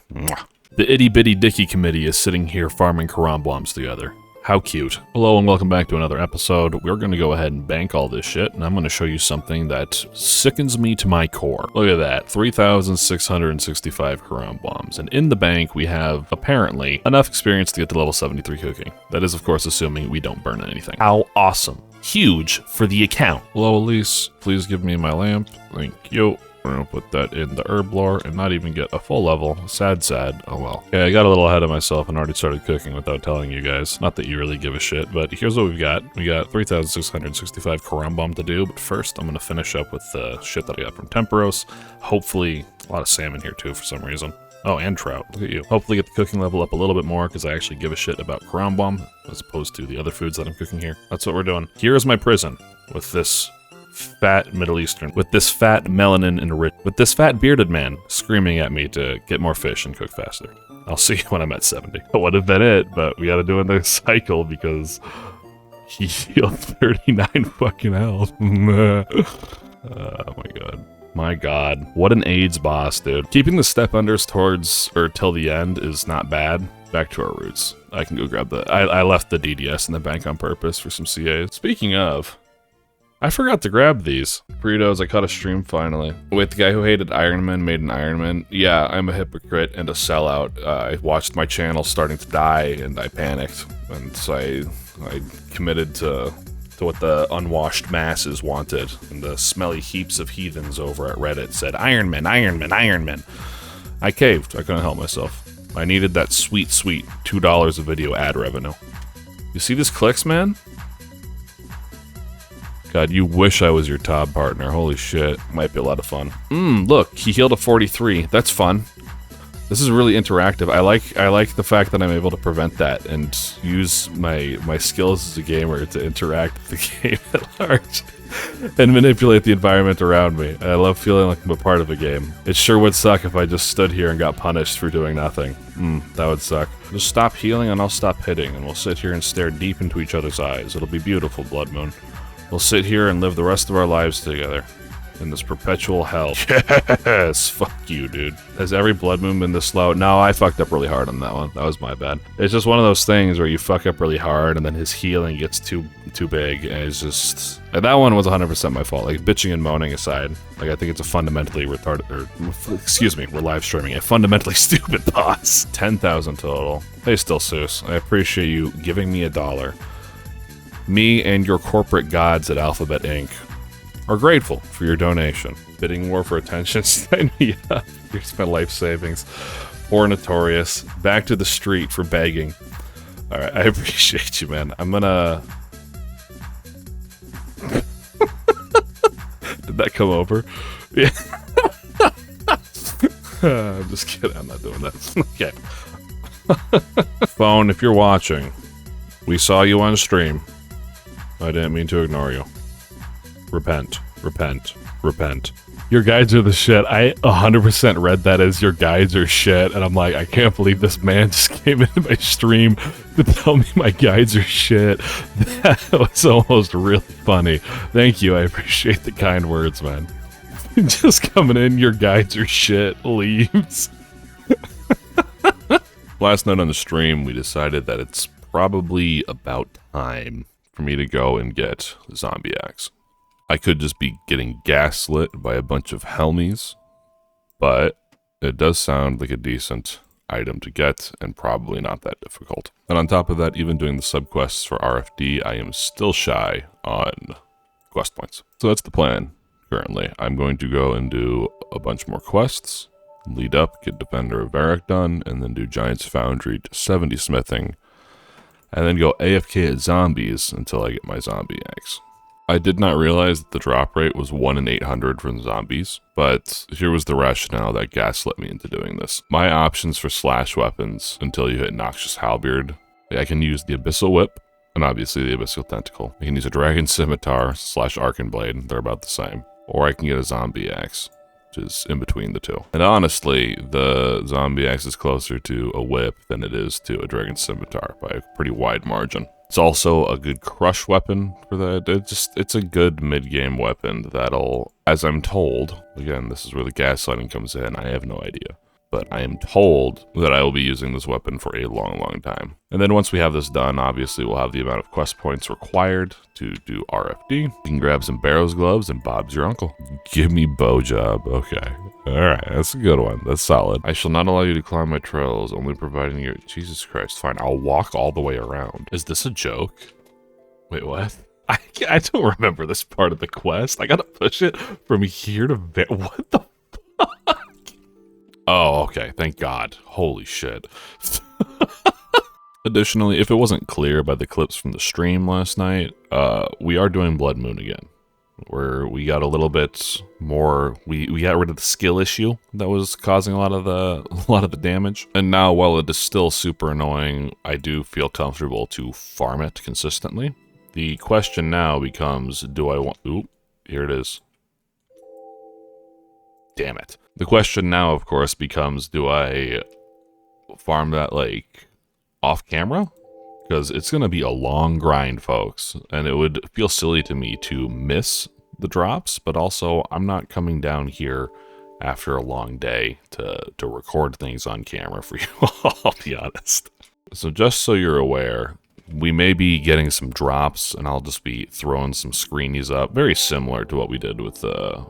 The Itty Bitty Dicky Committee is sitting here farming Karambwams together. How cute. Hello and welcome back to another episode. We're going to go ahead and bank all this shit, and I'm going to show you something that sickens me to my core. Look at that, 3,665 Karambwams. And in the bank, we have, apparently, enough experience to get to level 73 cooking. That is, of course, assuming we don't burn anything. How awesome. Huge for the account. Hello, Elise. Please give me my lamp. Thank you. We're gonna put that in the herb lore and not even get a full level. Sad. Oh well. Okay, I got a little ahead of myself and already started cooking without telling you guys. Not that you really give a shit, but here's what we've got. We got 3,665 Karambwam to do, but first I'm gonna finish up with the shit that I got from Temperos. Hopefully, a lot of salmon here too for some reason. Oh, and trout. Look at you. Hopefully get the cooking level up a little bit more because I actually give a shit about Karambwam as opposed to the other foods that I'm cooking here. That's what we're doing. Here's my prison with this fat Middle Eastern, with this fat melanin enriched, with this fat bearded man screaming at me to get more fish and cook faster. I'll see you when I'm at 70. That would have been it, but we gotta do another cycle because he healed 39 fucking health. Oh my god. My god. What an AIDS boss, dude. Keeping the step unders towards, or till the end is not bad. Back to our roots. I can go grab the, I left the DDS in the bank on purpose for some CAs. Speaking of, I forgot to grab these. Burritos, I caught a stream finally. Wait, the guy who hated Ironmen made an Ironman? Yeah, I'm a hypocrite and a sellout. I watched my channel starting to die and I panicked. And so I committed to what the unwashed masses wanted. And the smelly heaps of heathens over at Reddit said, Ironmen, Ironmen, Ironmen. I caved, I couldn't help myself. I needed that sweet $2 of video ad revenue. You see this clicks, man? God, you wish I was your top partner. Holy shit. Might be a lot of fun. Look, he healed a 43. That's fun. This is really interactive. I like the fact that I'm able to prevent that and use my skills as a gamer to interact with the game at large and manipulate the environment around me. I love feeling like I'm a part of a game. It sure would suck if I just stood here and got punished for doing nothing. That would suck. Just stop healing and I'll stop hitting, and we'll sit here and stare deep into each other's eyes. It'll be beautiful, Blood Moon. We'll sit here and live the rest of our lives together in this perpetual hell. Yes, fuck you, dude. Has every Blood Moon been this slow? No, I fucked up really hard on that one. That was my bad. It's just one of those things where you fuck up really hard and then his healing gets too big, and it's just... And that one was 100% my fault. Like, bitching and moaning aside, like, I think it's a fundamentally retarded... Or, excuse me, we're live streaming. A fundamentally stupid boss. 10,000 total. Hey, Still Seuss, I appreciate you giving me $1. Me and your corporate gods at Alphabet Inc. are grateful for your donation. Bidding war for attention, sign me up. Here's my life savings. Poor Notorious. Back to the street for begging. Alright, I appreciate you, man. I'm gonna... Did that come over? Yeah. I'm just kidding, I'm not doing that. Okay. Phone, if you're watching, we saw you on stream. I didn't mean to ignore you. Repent. Repent. Repent. Your guides are the shit. I 100% read that as your guides are shit, and I'm like, I can't believe this man just came into my stream to tell me my guides are shit. That was almost really funny. Thank you, I appreciate the kind words, man. Just coming in, your guides are shit, leaves. Last night on the stream, we decided that it's probably about time for me to go and get Zombie Axe. I could just be getting gaslit by a bunch of Helmies, but it does sound like a decent item to get and probably not that difficult. And on top of that, even doing the subquests for RFD, I am still shy on quest points. So that's the plan currently. I'm going to go and do a bunch more quests, lead up, get Defender of Varric done, and then do Giant's Foundry to 70 smithing, and then go AFK at zombies until I get my Zombie Axe. I did not realize that the drop rate was 1 in 800 from zombies, but here was the rationale that gaslit me into doing this. My options for slash weapons until you hit Noxious Halberd, I can use the Abyssal Whip, and obviously the Abyssal Tentacle. I can use a Dragon Scimitar slash Arcane Blade, they're about the same. Or I can get a Zombie Axe, which is in between the two. And honestly, the Zombie Axe is closer to a whip than it is to a Dragon Scimitar by a pretty wide margin. It's also a good crush weapon for that. It's a good mid-game weapon that'll, as I'm told, again, this is where the gaslighting comes in, I have no idea, but I am told that I will be using this weapon for a long, long time. And then once we have this done, obviously we'll have the amount of quest points required to do RFD. You can grab some Barrow's gloves and Bob's your uncle. Give me bow job. Okay. Alright, that's a good one. That's solid. I shall not allow you to climb my trails, only providing you... Jesus Christ, fine. I'll walk all the way around. Is this a joke? Wait, what? I don't remember this part of the quest. I gotta push it from here to there. What the fuck? Oh, okay. Thank God. Holy shit. Additionally, if it wasn't clear by the clips from the stream last night, we are doing Blood Moon again. Where we got a little bit more, we got rid of the skill issue that was causing a lot of the damage. And now, while it is still super annoying, I do feel comfortable to farm it consistently. The question now becomes, do I want... Oop, here it is. Damn it. The question now, of course, becomes, do I farm that, like, off camera? Because it's going to be a long grind, folks, and it would feel silly to me to miss the drops, but also I'm not coming down here after a long day to record things on camera for you, I'll be honest. So just so you're aware, we may be getting some drops, and I'll just be throwing some screenies up, very similar to what we did with the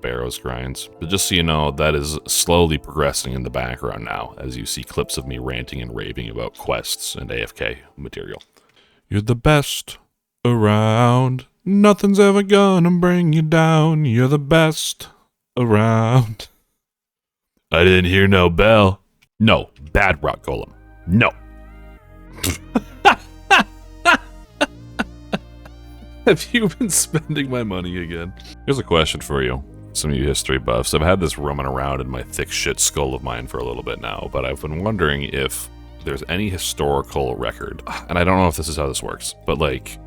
Barrows grinds. But just so you know, that is slowly progressing in the background now, as you see clips of me ranting and raving about quests and AFK material. You're the best around. Nothing's ever gonna bring you down. You're the best around. I didn't hear no bell. No, bad rock golem. No. Have you been spending my money again? Here's a question for you, some of you history buffs. I've had this roaming around in my thick shit skull of mine for a little bit now, but I've been wondering if there's any historical record, and I don't know if this is how this works, but like,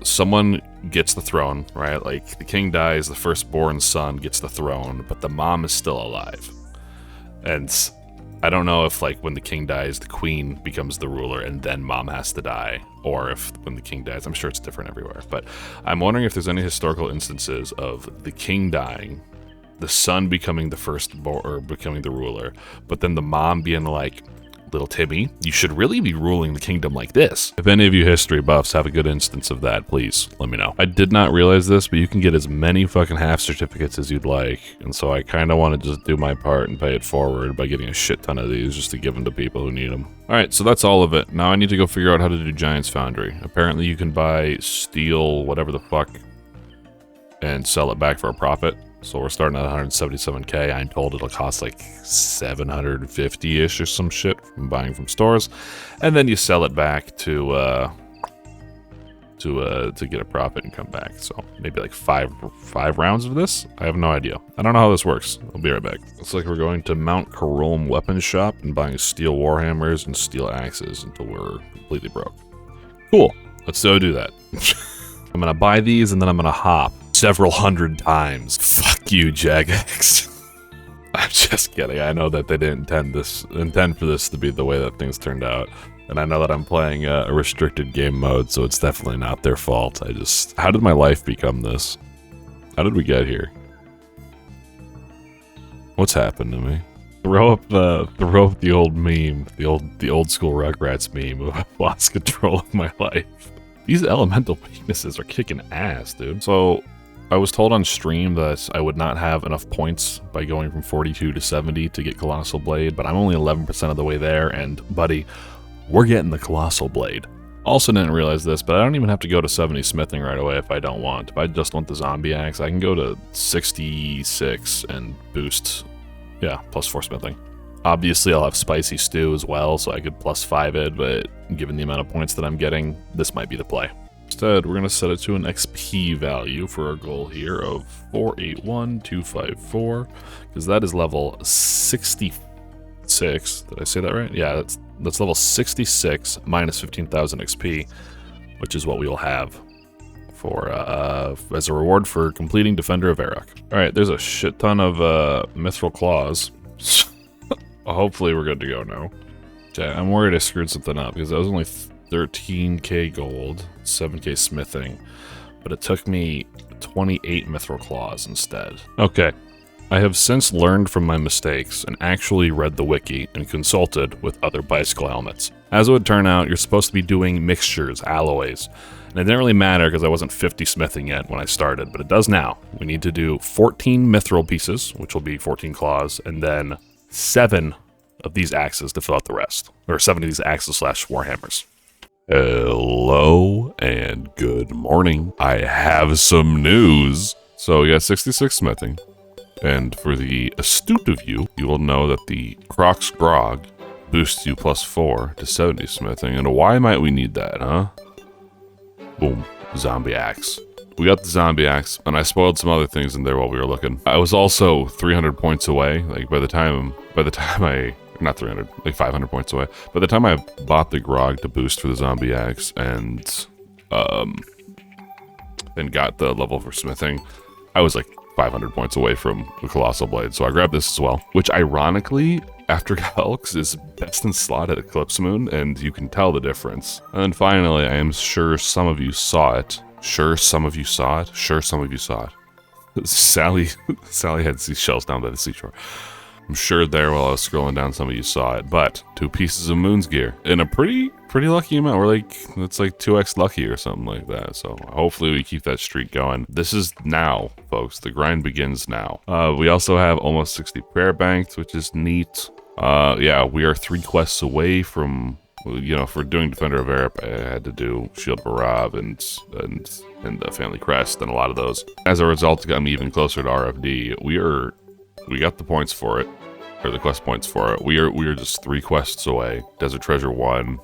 someone gets the throne, right? Like, the king dies, the firstborn son gets the throne, but the mom is still alive. And I don't know if, like, when the king dies, the queen becomes the ruler and then mom has to die, or if when the king dies, I'm sure it's different everywhere. But I'm wondering if there's any historical instances of the king dying, the son becoming the firstborn, or becoming the ruler, but then the mom being like, little Timmy, you should really be ruling the kingdom like this. If any of you history buffs have a good instance of that, please let me know. I did not realize this, but you can get as many fucking half certificates as you'd like, and so I kind of want to just do my part and pay it forward by getting a shit ton of these just to give them to people who need them. Alright, so that's all of it. Now I need to go figure out how to do Giant's Foundry. Apparently you can buy steel, whatever the fuck, and sell it back for a profit. So we're starting at 177k. I'm told it'll cost like 750-ish or some shit from buying from stores, and then you sell it back to get a profit and come back. So maybe like five rounds of this. I have no idea. I don't know how this works. I'll be right back. Looks like we're going to Mount Carolm Weapons Shop and buying steel warhammers and steel axes until we're completely broke. Cool. Let's go do that. I'm gonna buy these and then I'm gonna hop several hundred times. Fuck you, Jagex. I'm just kidding. I know that they didn't intend for this to be the way that things turned out. And I know that I'm playing a restricted game mode, so it's definitely not their fault. How did my life become this? How did we get here? What's happened to me? throw up the old meme, the old school Rugrats meme of I've lost control of my life. These elemental weaknesses are kicking ass, dude. So I was told on stream that I would not have enough points by going from 42 to 70 to get Colossal Blade, but I'm only 11% of the way there, and buddy, we're getting the Colossal Blade. Also didn't realize this, but I don't even have to go to 70 smithing right away if I don't want. If I just want the zombie axe, I can go to 66 and boost, yeah, +4 smithing. Obviously, I'll have spicy stew as well, so I could +5 it, but given the amount of points that I'm getting, this might be the play. Instead, we're going to set it to an XP value for our goal here of 481,254, because that is level 66. Did I say that right? Yeah, that's level 66 minus 15,000 XP, which is what we will have for as a reward for completing Defender of Arok. All right, there's a shit ton of mithril claws. Hopefully we're good to go now. Okay, I'm worried I screwed something up because that was only 13k gold, 7k smithing, but it took me 28 mithril claws instead. Okay, I have since learned from my mistakes and actually read the wiki and consulted with other bicycle helmets. As it would turn out, you're supposed to be doing mixtures, alloys, and it didn't really matter because I wasn't 50 smithing yet when I started, but it does now. We need to do 14 mithril pieces, which will be 14 claws, and then 7 of these axes to fill out the rest, or 7 of these axes / warhammers. Hello and good morning. I have some news. So we got 66 smithing, and for the astute of you, you will know that the Croc's Grog boosts you +4 to 70 smithing, and why might we need that, huh? Boom, zombie axe. We got the zombie axe, and I spoiled some other things in there while we were looking. I was also 300 points away, like by the time I, not 300, like 500 points away. By the time I bought the grog to boost for the zombie axe and then got the level for smithing, I was like 500 points away from the Colossal Blade, so I grabbed this as well, which ironically, after Helks, is best in slot at Eclipse Moon, and you can tell the difference. And then finally, I am sure some of you saw it. Sure some of you saw it? Sure some of you saw it. Sally had seashells down by the seashore. I'm sure there while I was scrolling down some of you saw it, but 2 pieces of Moon's gear in a pretty lucky amount. We're like, it's like 2x lucky or something like that. So hopefully we keep that streak going. This is now, folks. The grind begins now. We also have almost 60 prayer banked, which is neat. Yeah, we are 3 quests away from, you know, for doing Defender of Arok, I had to do Shield of Arav and the Family Crest and a lot of those. As a result, it got me even closer to RFD. We got the points for it, or the quest points for it. We are just 3 quests away. Desert Treasure 1,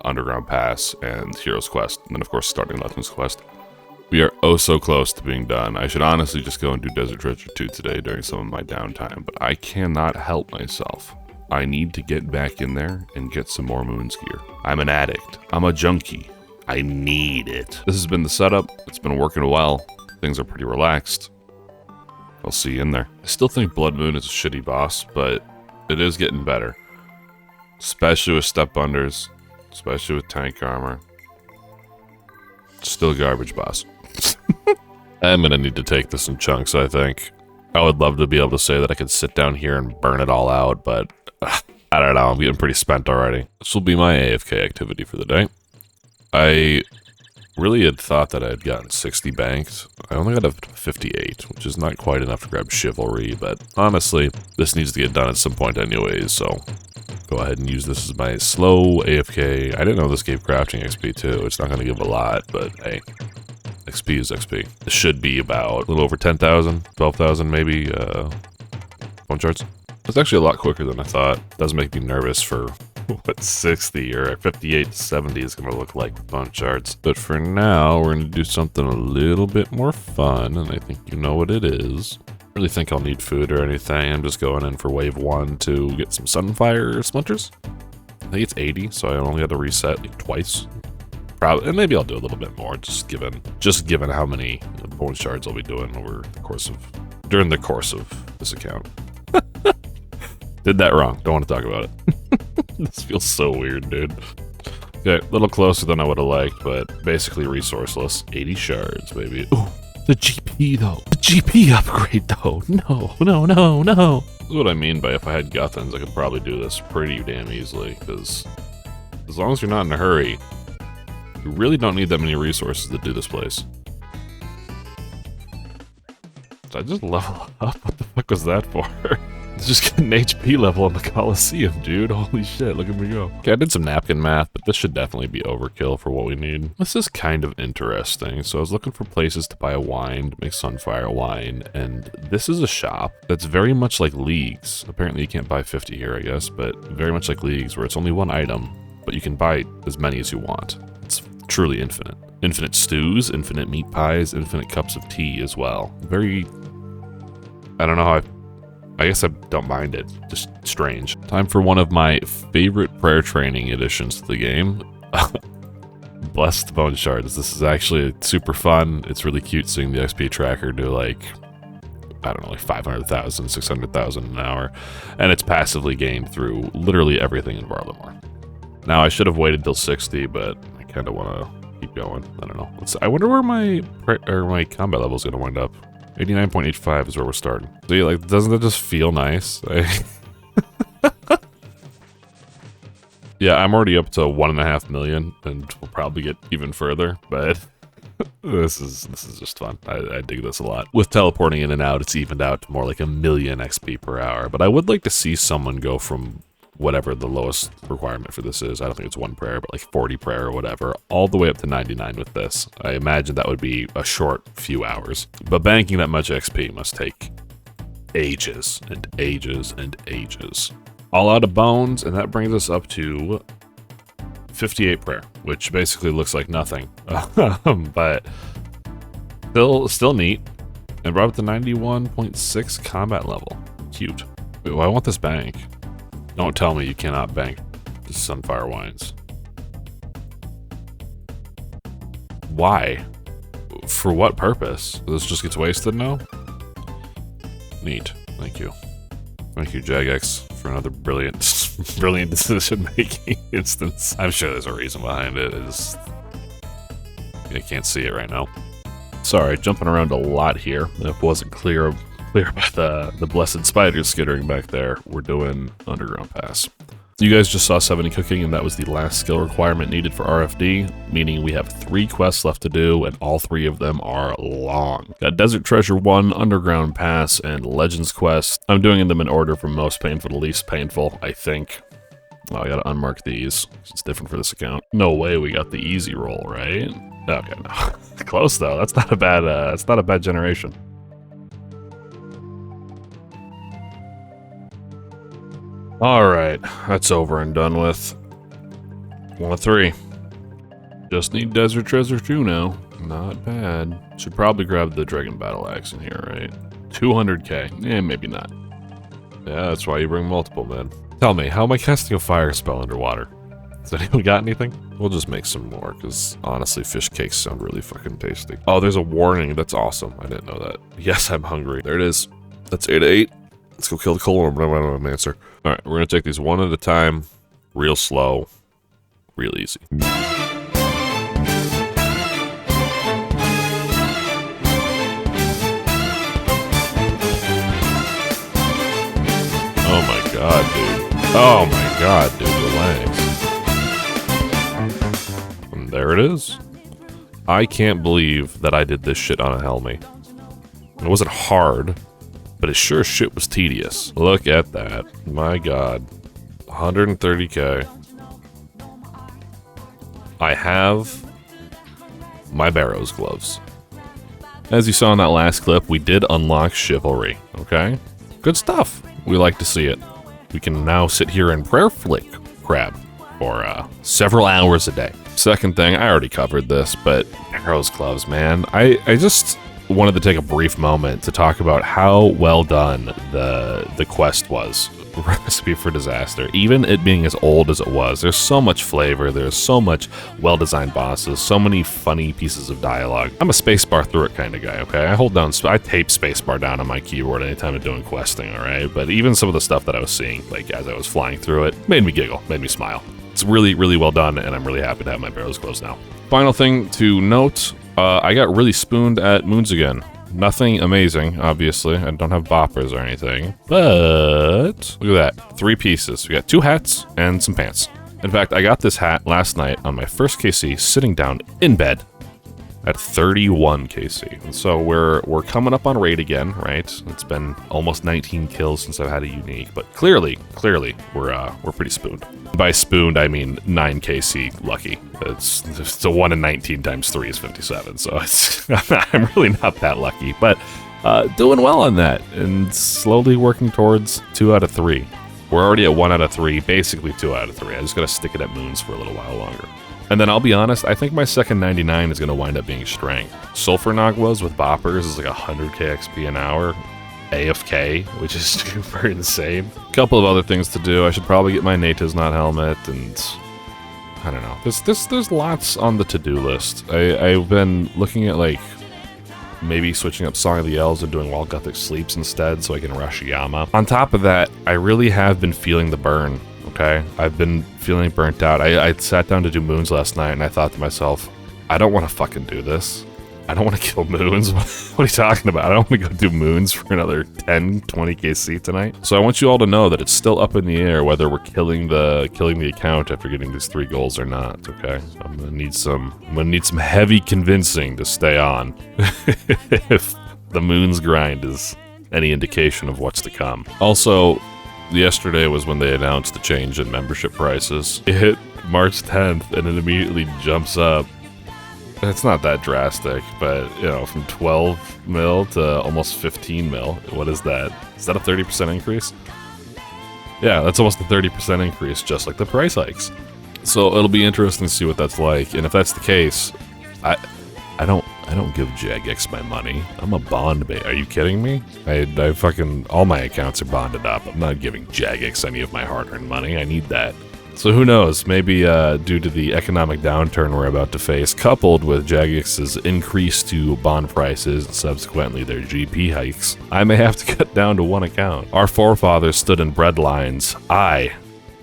Underground Pass, and Hero's Quest, and then of course starting Legends Quest. We are oh so close to being done. I should honestly just go and do Desert Treasure 2 today during some of my downtime, but I cannot help myself. I need to get back in there and get some more Moon's gear. I'm an addict. I'm a junkie. I need it. This has been the setup. It's been working well. Things are pretty relaxed. I'll see you in there. I still think Blood Moon is a shitty boss, but it is getting better. Especially with step unders, especially with tank armor. Still garbage boss. I'm gonna need to take this in chunks, I think. I would love to be able to say that I could sit down here and burn it all out, but I don't know, I'm getting pretty spent already. This will be my AFK activity for the day. I really had thought that I had gotten 60 banked. I only got up to 58, which is not quite enough to grab Chivalry, but honestly, this needs to get done at some point anyways, so go ahead and use this as my slow AFK. I didn't know this gave crafting XP too. It's not going to give a lot, but hey, XP is XP. This should be about a little over 10,000, 12,000 maybe, bone charts. It's actually a lot quicker than I thought. It does make me nervous for what 60 or 58 to 70 is going to look like with bone charts. But for now, we're going to do something a little bit more fun, and I think you know what it is. I don't really think I'll need food or anything. I'm just going in for wave 1 to get some Sunfire Splinters. I think it's 80, so I only have to reset like twice. Probably, and maybe I'll do a little bit more, just given how many bone shards I'll be doing during the course of this account. Did that wrong. Don't want to talk about it. This feels so weird, dude. Okay, a little closer than I would have liked, but basically resourceless. 80 shards, baby. Ooh, the GP. GP though. The GP upgrade though. No, no, no, no. That's what I mean by if I had Guthans, I could probably do this pretty damn easily, because as long as you're not in a hurry, you really don't need that many resources to do this place. Did I just level up? What the fuck was that for? It's just getting an HP level on the Coliseum, dude. Holy shit, look at me go. Okay, I did some napkin math, but this should definitely be overkill for what we need. This is kind of interesting. So I was looking for places to buy a wine, to make Sunfire wine, and this is a shop that's very much like Leagues. Apparently you can't buy 50 here, I guess, but very much like Leagues, where it's only one item, but you can buy as many as you want. It's truly infinite. Infinite stews, infinite meat pies, infinite cups of tea as well. Very... I don't know how I guess I don't mind it. Just strange. Time for one of my favorite prayer training additions to the game. Blessed Bone Shards. This is actually super fun. It's really cute seeing the XP tracker do like, I don't know, like 500,000, 600,000 an hour. And it's passively gained through literally everything in Varlamore. Now I should have waited till 60, but I kind of want to keep going. I don't know. I wonder where my combat level is going to wind up. 89.85 is where we're starting. See, like, doesn't it just feel nice? Yeah, I'm already up to 1.5 million, and we'll probably get even further, but this is just fun. I dig this a lot. With teleporting in and out, it's evened out to more like 1 million XP per hour, but I would like to see someone go from whatever the lowest requirement for this is. I don't think it's 1 prayer, but like 40 prayer or whatever, all the way up to 99 with this. I imagine that would be a short few hours. But banking that much XP must take ages and ages and ages. All out of bones, and that brings us up to 58 prayer, which basically looks like nothing. But still neat. And brought up to 91.6 combat level. Cute. Wait, well, I want this bank. Don't tell me you cannot bank the Sunfire Wines. Why? For what purpose? This just gets wasted now? Neat. Thank you. Thank you, Jagex, for another brilliant decision-making instance. I'm sure there's a reason behind it. I can't see it right now. Sorry, jumping around a lot here. It wasn't clear about the blessed spiders skittering back there. We're doing Underground Pass. You guys just saw 70 cooking, and that was the last skill requirement needed for RFD, meaning we have 3 quests left to do, and all 3 of them are long. Got Desert Treasure 1, Underground Pass, and Legends Quest. I'm doing them in order from most painful to least painful, I think. Oh, I gotta unmark these. It's different for this account. No way we got the easy roll, right? Okay, no. Close though. That's not a bad generation. Alright, that's over and done with. 1 of 3. Just need Desert Treasure 2 now. Not bad. Should probably grab the Dragon Battle Axe in here, right? 200k. Eh, maybe not. Yeah, that's why you bring multiple, man. Tell me, how am I casting a fire spell underwater? Has anyone got anything? We'll just make some more, because honestly, fish cakes sound really fucking tasty. Oh, there's a warning. That's awesome. I didn't know that. Yes, I'm hungry. There it is. That's 8/8. Let's go kill the coal orb. I don't have an answer. All right, we're going to take these one at a time, real slow, real easy. Oh my god, dude. Oh my god, dude, relax. And there it is. I can't believe that I did this shit on a Helmy. It wasn't hard, but it sure as shit was tedious. Look at that. My god. 130k. I have my Barrows gloves. As you saw in that last clip, we did unlock Chivalry, okay? Good stuff. We like to see it. We can now sit here and prayer flick crab for several hours a day. Second thing, I already covered this, but Barrows gloves, man. I just wanted to take a brief moment to talk about how well done the quest was. Recipe for Disaster. Even it being as old as it was, there's so much flavor, there's so much well-designed bosses, so many funny pieces of dialogue. I'm a spacebar through it kind of guy, okay? I tape spacebar down on my keyboard anytime I'm doing questing, alright? But even some of the stuff that I was seeing, like as I was flying through it, made me giggle, made me smile. It's really, really well done, and I'm really happy to have my Barrows gloves now. Final thing to note, I got really spooned at Moons again. Nothing amazing, obviously. I don't have boppers or anything. But look at that. 3 pieces. We got 2 hats and some pants. In fact, I got this hat last night on my first KC sitting down in bed at 31 KC. And so we're coming up on raid again, right? It's been almost 19 kills since I've had a unique, but clearly we're pretty spooned. By spooned, I mean 9 KC lucky. It's a 1 in 19 times 3 is 57, so I'm really not that lucky, but doing well on that and slowly working towards 2 out of 3. We're already at 1 out of 3, basically 2 out of 3. I just gotta stick it at moons for a little while longer. And then I'll be honest, I think my second 99 is going to wind up being strength. Sulfur Nagwas with boppers is like 100k XP an hour. AFK, which is super insane. A couple of other things to do. I should probably get my Natives Not helmet, and I don't know. There's lots on the to-do list. I've been looking at like maybe switching up Song of the Elves and doing Wall Gothic Sleeps instead so I can rush Yama. On top of that, I really have been feeling the burn. Okay, I've been feeling burnt out. I sat down to do moons last night and I thought to myself, I don't want to fucking do this. I don't want to kill moons. What are you talking about? I don't want to go do moons for another 10, 20 KC tonight. So I want you all to know that it's still up in the air whether we're killing the account after getting these 3 goals or not. Okay, so I'm gonna need some heavy convincing to stay on if the moons grind is any indication of what's to come. Also, yesterday was when they announced the change in membership prices. It hit March 10th and it immediately jumps up. It's not that drastic, but you know, from 12 mil to almost 15 mil. What is that? Is that a 30% increase? Yeah, that's almost a 30% increase, just like the price hikes. So it'll be interesting to see what that's like. And if that's the case, I don't give Jagex my money. I'm a bond bait. Are you kidding me? I fucking, all my accounts are bonded up. I'm not giving Jagex any of my hard-earned money. I need that. So who knows, maybe due to the economic downturn we're about to face, coupled with Jagex's increase to bond prices and subsequently their GP hikes, I may have to cut down to 1 account. Our forefathers stood in bread lines. I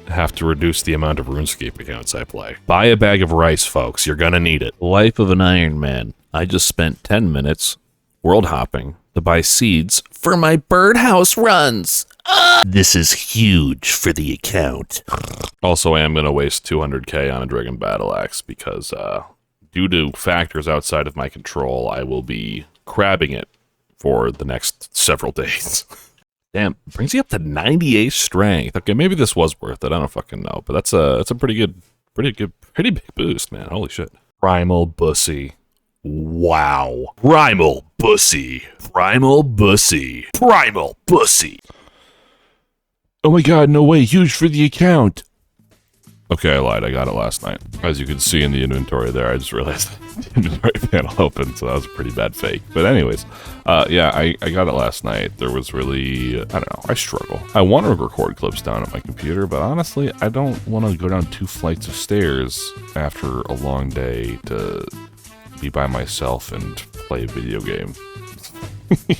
have to reduce the amount of RuneScape accounts I play. Buy a bag of rice, folks. You're gonna need it. Life of an Ironman. I just spent 10 minutes world hopping to buy seeds for my birdhouse runs. This is huge for the account. Also, I am going to waste 200k on a Dragon Battle Axe because due to factors outside of my control, I will be crabbing it for the next several days. Damn, brings you up to 98 strength. Okay, maybe this was worth it. I don't fucking know, but that's a pretty big boost, man. Holy shit. Primal Bussy. Wow. Primal Bussy. Primal Bussy. Primal Bussy. Oh my god, no way, huge for the account. Okay, I lied. I got it last night. As you can see in the inventory there, I just realized the inventory panel opened, so that was a pretty bad fake. But anyways, yeah, I got it last night. There was really, I don't know, I struggle. I want to record clips down at my computer, but honestly, I don't want to go down 2 flights of stairs after a long day to be by myself and play a video game.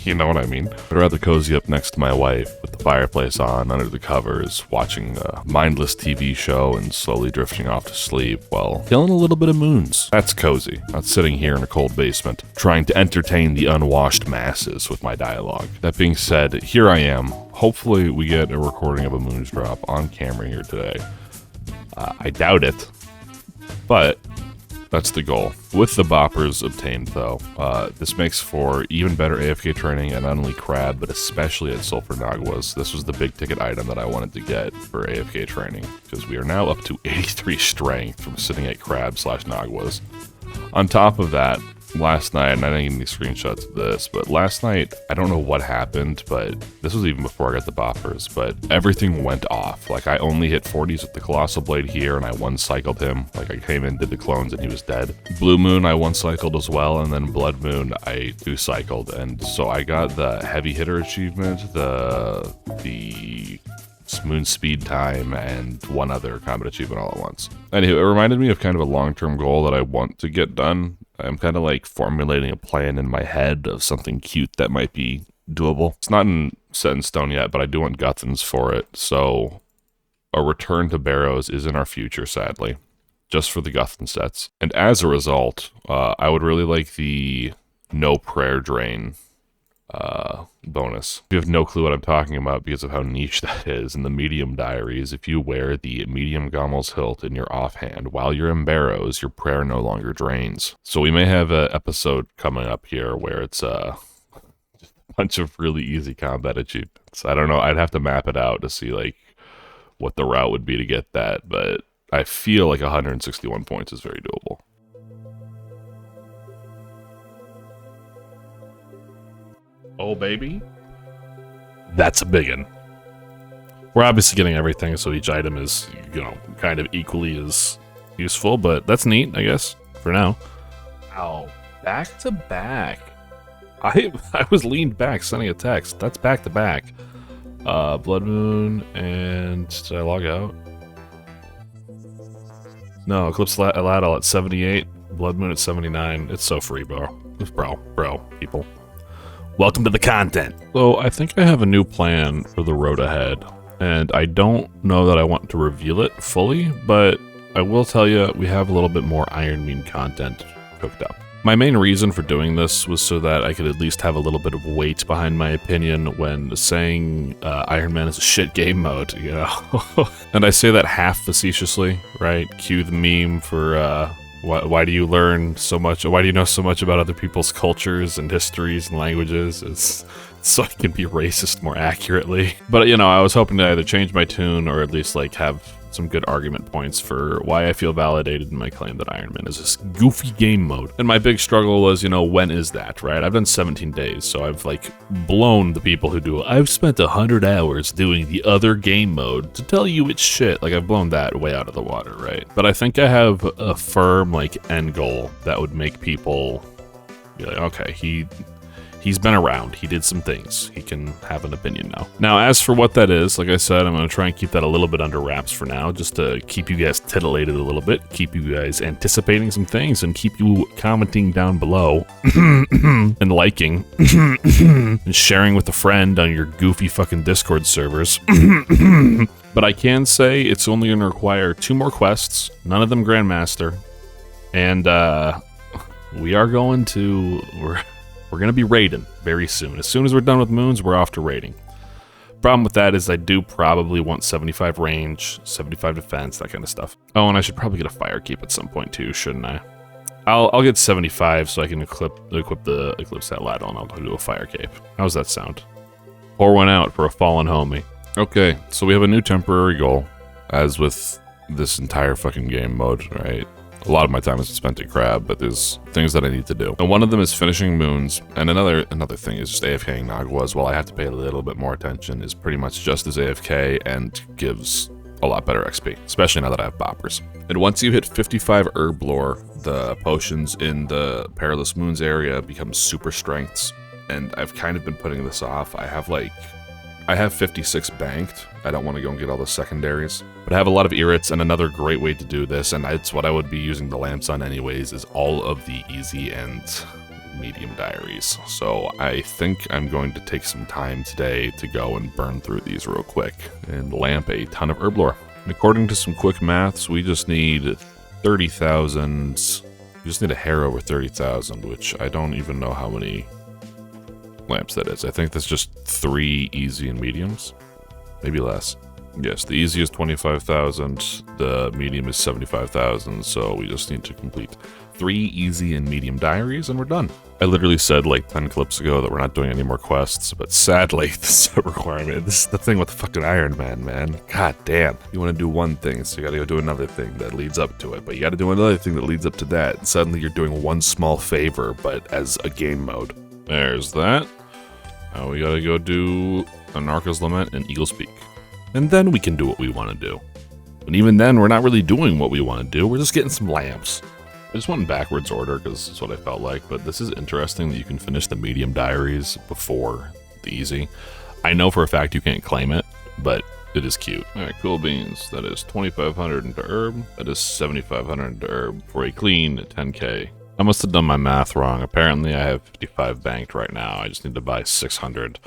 You know what I mean? I'd rather cozy up next to my wife with the fireplace on, under the covers, watching a mindless TV show and slowly drifting off to sleep while killing a little bit of moons. That's cozy, not sitting here in a cold basement, trying to entertain the unwashed masses with my dialogue. That being said, here I am. Hopefully we get a recording of a moons drop on camera here today. I doubt it, but that's the goal. With the boppers obtained, though, this makes for even better AFK training at not only Crab, but especially at Sulfur Nagwas. This was the big ticket item that I wanted to get for AFK training, because we are now up to 83 strength from sitting at Crab/Nagwas. On top of that, last night, and I didn't get any screenshots of this, but last night, I don't know what happened, but this was even before I got the boppers, but everything went off. Like, I only hit 40s with the Colossal Blade here, and I one-cycled him. Like, I came in, did the clones, and he was dead. Blue Moon, I one-cycled as well, and then Blood Moon, I two-cycled, and so I got the Heavy Hitter achievement, the Moon Speed Time, and one other combat achievement all at once. Anywho, it reminded me of kind of a long-term goal that I want to get done. I'm kind of like formulating a plan in my head of something cute that might be doable. It's not set in stone yet, but I do want Guthans for it, so a return to Barrows is in our future, sadly, just for the Guthan sets. And as a result, I would really like the No Prayer Drain bonus. You have no clue what I'm talking about because of how niche that is. In the medium diaries, if you wear the medium gommel's hilt in your offhand while you're in barrows, your prayer no longer drains. So we may have an episode coming up here where it's just a bunch of really easy combat achievements. I don't know. I'd have to map it out to see like what the route would be to get that, but I feel like 161 points is very doable. Oh, baby. That's a big one. We're obviously getting everything, so each item is, you know, kind of equally as useful, but that's neat, I guess, for now. Ow. Back to back. I was leaned back sending a text. That's back to back. Blood Moon, and did I log out? No, Eclipse Ladle at 78, Blood Moon at 79. It's so free, bro. Bro, people. Welcome to the content. So I think I have a new plan for the road ahead, and I don't know that I want to reveal it fully, but I will tell you we have a little bit more Ironmen content cooked up. My main reason for doing this was so that I could at least have a little bit of weight behind my opinion when saying Ironmen is a shit game mode, you know? And I say that half facetiously, right? Cue the meme for why do you learn so much? Why do you know so much about other people's cultures and histories and languages? It's so I can be racist more accurately. But, you know, I was hoping to either change my tune or at least, like, have some good argument points for why I feel validated in my claim that Ironmen is this goofy game mode. And my big struggle was, you know, when is that, right? I've done 17 days, so I've, like, blown the people who do, I've spent 100 hours doing the other game mode to tell you it's shit. Like, I've blown that way out of the water, right? But I think I have a firm, like, end goal that would make people be like, okay, he's been around. He did some things. He can have an opinion now. Now, as for what that is, like I said, I'm going to try and keep that a little bit under wraps for now, just to keep you guys titillated a little bit, keep you guys anticipating some things, and keep you commenting down below, and liking, and sharing with a friend on your goofy fucking Discord servers. But I can say it's only going to require 2 more quests, none of them Grandmaster, and we are going to... We're going to be raiding very soon. As soon as we're done with moons, we're off to raiding. Problem with that is I do probably want 75 range, 75 defense, that kind of stuff. Oh, and I should probably get a fire keep at some point too, shouldn't I? I'll get 75 so I can equip the Eclipse that ladle, and I'll do a fire cape. How's that sound? Pour one out for a fallen homie. Okay, so we have a new temporary goal, as with this entire fucking game mode, right? A lot of my time is spent at Crab, but there's things that I need to do. And one of them is finishing moons, and another thing is just AFKing Nagwa as well. I have to pay a little bit more attention, is pretty much just as AFK and gives a lot better XP, especially now that I have boppers. And once you hit 55 herb lore, the potions in the Perilous Moons area become super strengths, and I've kind of been putting this off. I have 56 banked. I don't want to go and get all the secondaries. But I have a lot of irrits, and another great way to do this, and it's what I would be using the lamps on anyways, is all of the easy and medium diaries. So I think I'm going to take some time today to go and burn through these real quick and lamp a ton of herb lore. And according to some quick maths, we just need 30,000. We just need a hair over 30,000, which I don't even know how many lamps that is. I think that's just 3 easy and mediums, maybe less. Yes, the easy is 25,000, the medium is 75,000, so we just need to complete 3 easy and medium diaries and we're done. I literally said like 10 clips ago that we're not doing any more quests, but sadly this is a requirement. This is the thing with the fucking Ironman, man. God damn. You want to do one thing, so you gotta go do another thing that leads up to it, but you gotta do another thing that leads up to that, and suddenly you're doing one small favor, but as a game mode. There's that. Now we gotta go do Anarcha's Lament and Eagle's Peak. And then we can do what we want to do. And even then, we're not really doing what we want to do. We're just getting some lamps. I just went in backwards order because that's what I felt like. But this is interesting that you can finish the medium diaries before the easy. I know for a fact you can't claim it, but it is cute. All right, cool beans. That is 2,500 into herb. That is 7,500 into herb for a clean 10k. I must have done my math wrong. Apparently, I have 55 banked right now. I just need to buy 600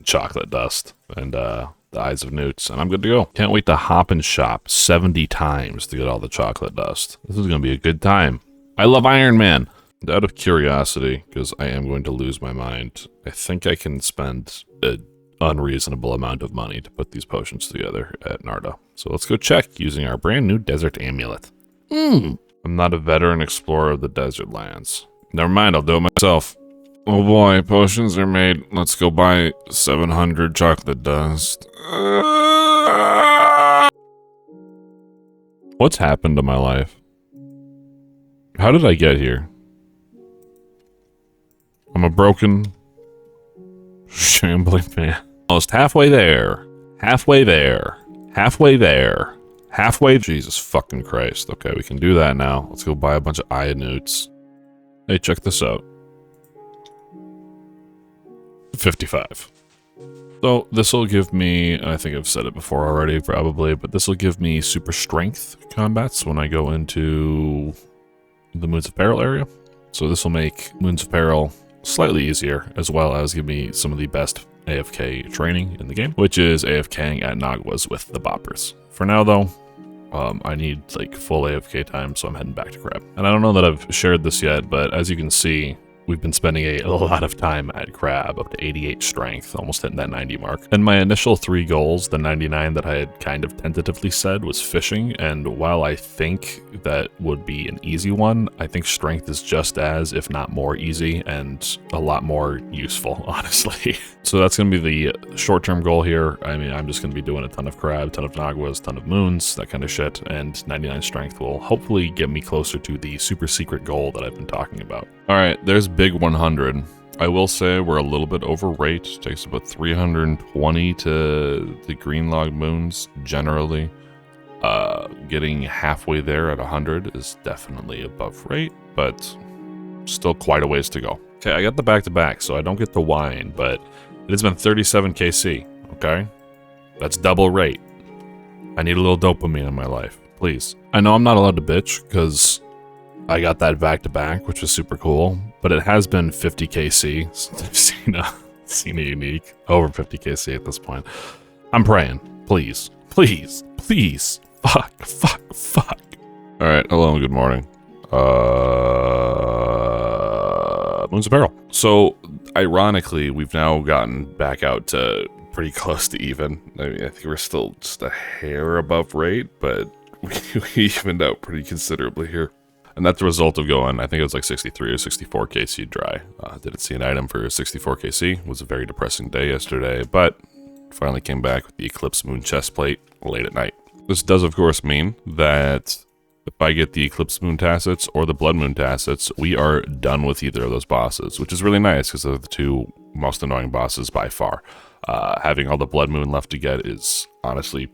chocolate dust and the Eyes of Newts, and I'm good to go. Can't wait to hop and shop 70 times to get all the chocolate dust. This is going to be a good time. I love Iron Man. Out of curiosity, because I am going to lose my mind, I think I can spend an unreasonable amount of money to put these potions together at Narda. So let's go check using our brand new desert amulet. I'm not a veteran explorer of the desert lands. Never mind, I'll do it myself. Oh boy, potions are made. Let's go buy 700 chocolate dust. What's happened to my life? How did I get here? I'm a broken, shambling man. Almost halfway there. Halfway there. Halfway there. Halfway. Jesus fucking Christ. Okay, we can do that now. Let's go buy a bunch of Ionutes. Hey, check this out. 55. So this will give me, I think I've said it before already probably, but this will give me super strength combats when I go into the Moons of Peril area. So this will make Moons of Peril slightly easier, as well as give me some of the best AFK training in the game, which is AFKing at Nagwas with the boppers. For now though, I need like full AFK time, so I'm heading back to Crab. And I don't know that I've shared this yet, but as you can see, we've been spending a lot of time at Crab, up to 88 strength, almost hitting that 90 mark. And my initial 3 goals, the 99 that I had kind of tentatively said, was fishing, and while I think that would be an easy one, I think strength is just as, if not more easy, and a lot more useful, honestly. So that's going to be the short-term goal here. I mean, I'm just going to be doing a ton of Crab, ton of Nagwas, ton of Moons, that kind of shit, and 99 strength will hopefully get me closer to the super secret goal that I've been talking about. Alright, there's big 100. I will say we're a little bit over rate. It takes about 320 to the green log moons generally. Getting halfway there at 100 is definitely above rate, but still quite a ways to go. Okay, I got the back-to-back, so I don't get the wine, but it has been 37 KC, okay? That's double rate. I need a little dopamine in my life, please. I know I'm not allowed to bitch, because I got that back-to-back, which was super cool, but it has been 50 KC since I've seen a unique. Over 50 KC at this point. I'm praying. Please. Please. Please. Fuck. Fuck. Fuck. Alright, hello and good morning. Moons of Peril. So, ironically, we've now gotten back out to pretty close to even. I mean, I think we're still just a hair above rate, but we evened out pretty considerably here. And that's the result of going, I think it was like 63 or 64 KC dry. Didn't see an item for 64 KC. It was a very depressing day yesterday, but finally came back with the Eclipse Moon chestplate late at night. This does, of course, mean that if I get the Eclipse Moon Tassets or the Blood Moon Tassets, we are done with either of those bosses, which is really nice because they're the two most annoying bosses by far. Having all the Blood Moon left to get is honestly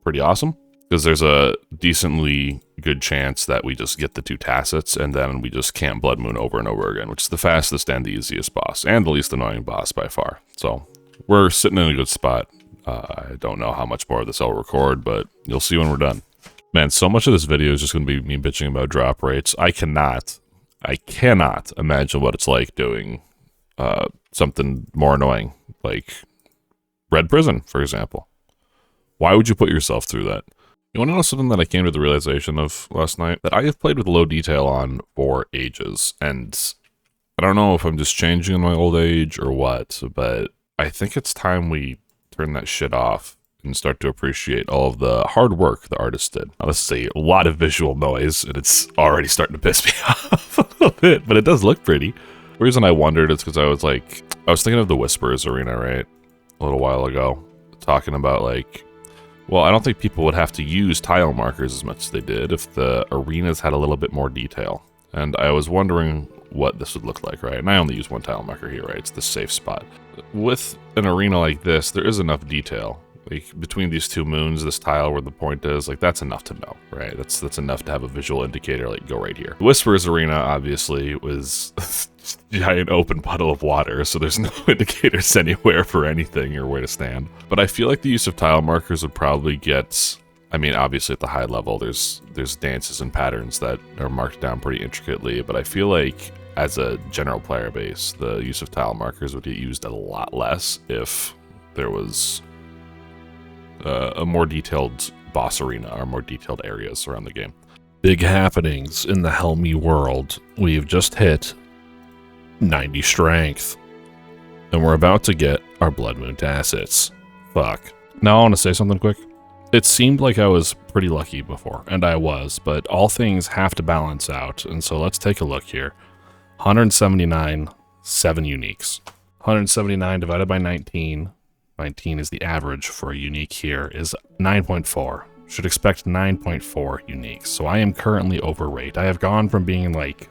pretty awesome, because there's a decently good chance that we just get the 2 Tassets and then we just camp Blood Moon over and over again, which is the fastest and the easiest boss, and the least annoying boss by far. So we're sitting in a good spot. I don't know how much more of this I'll record, but you'll see when we're done. Man, so much of this video is just going to be me bitching about drop rates. I cannot imagine what it's like doing something more annoying, like Red Prison, for example. Why would you put yourself through that? You want to know something that I came to the realization of last night? That I have played with low detail on for ages, and I don't know if I'm just changing in my old age or what, but I think it's time we turn that shit off and start to appreciate all of the hard work the artist did. Now, this is a lot of visual noise, and it's already starting to piss me off a little bit, but it does look pretty. The reason I wondered is because I was thinking of the Whisperers arena, right? A little while ago, talking about well, I don't think people would have to use tile markers as much as they did if the arenas had a little bit more detail. And I was wondering what this would look like, right? And I only use 1 tile marker here, right? It's the safe spot. With an arena like this, there is enough detail. Like, between these 2 moons, this tile where the point is, that's enough to know, right? That's enough to have a visual indicator, go right here. The Whisperers arena, obviously, was a giant open puddle of water, so there's no indicators anywhere for anything or where to stand. But I feel like the use of tile markers would probably get, I mean, obviously at the high level, there's dances and patterns that are marked down pretty intricately, but I feel like as a general player base, the use of tile markers would get used a lot less if there was a more detailed boss arena or more detailed areas around the game. Big happenings in the Helmy world. We've just hit 90 strength. And we're about to get our Blood Moon Tacits. Fuck. Now I want to say something quick. It seemed like I was pretty lucky before, and I was, but all things have to balance out, and so let's take a look here. 179, 7 uniques. 179 divided by 19. 19 is the average for a unique here, is 9.4. Should expect 9.4 uniques. So I am currently overrate. I have gone from being like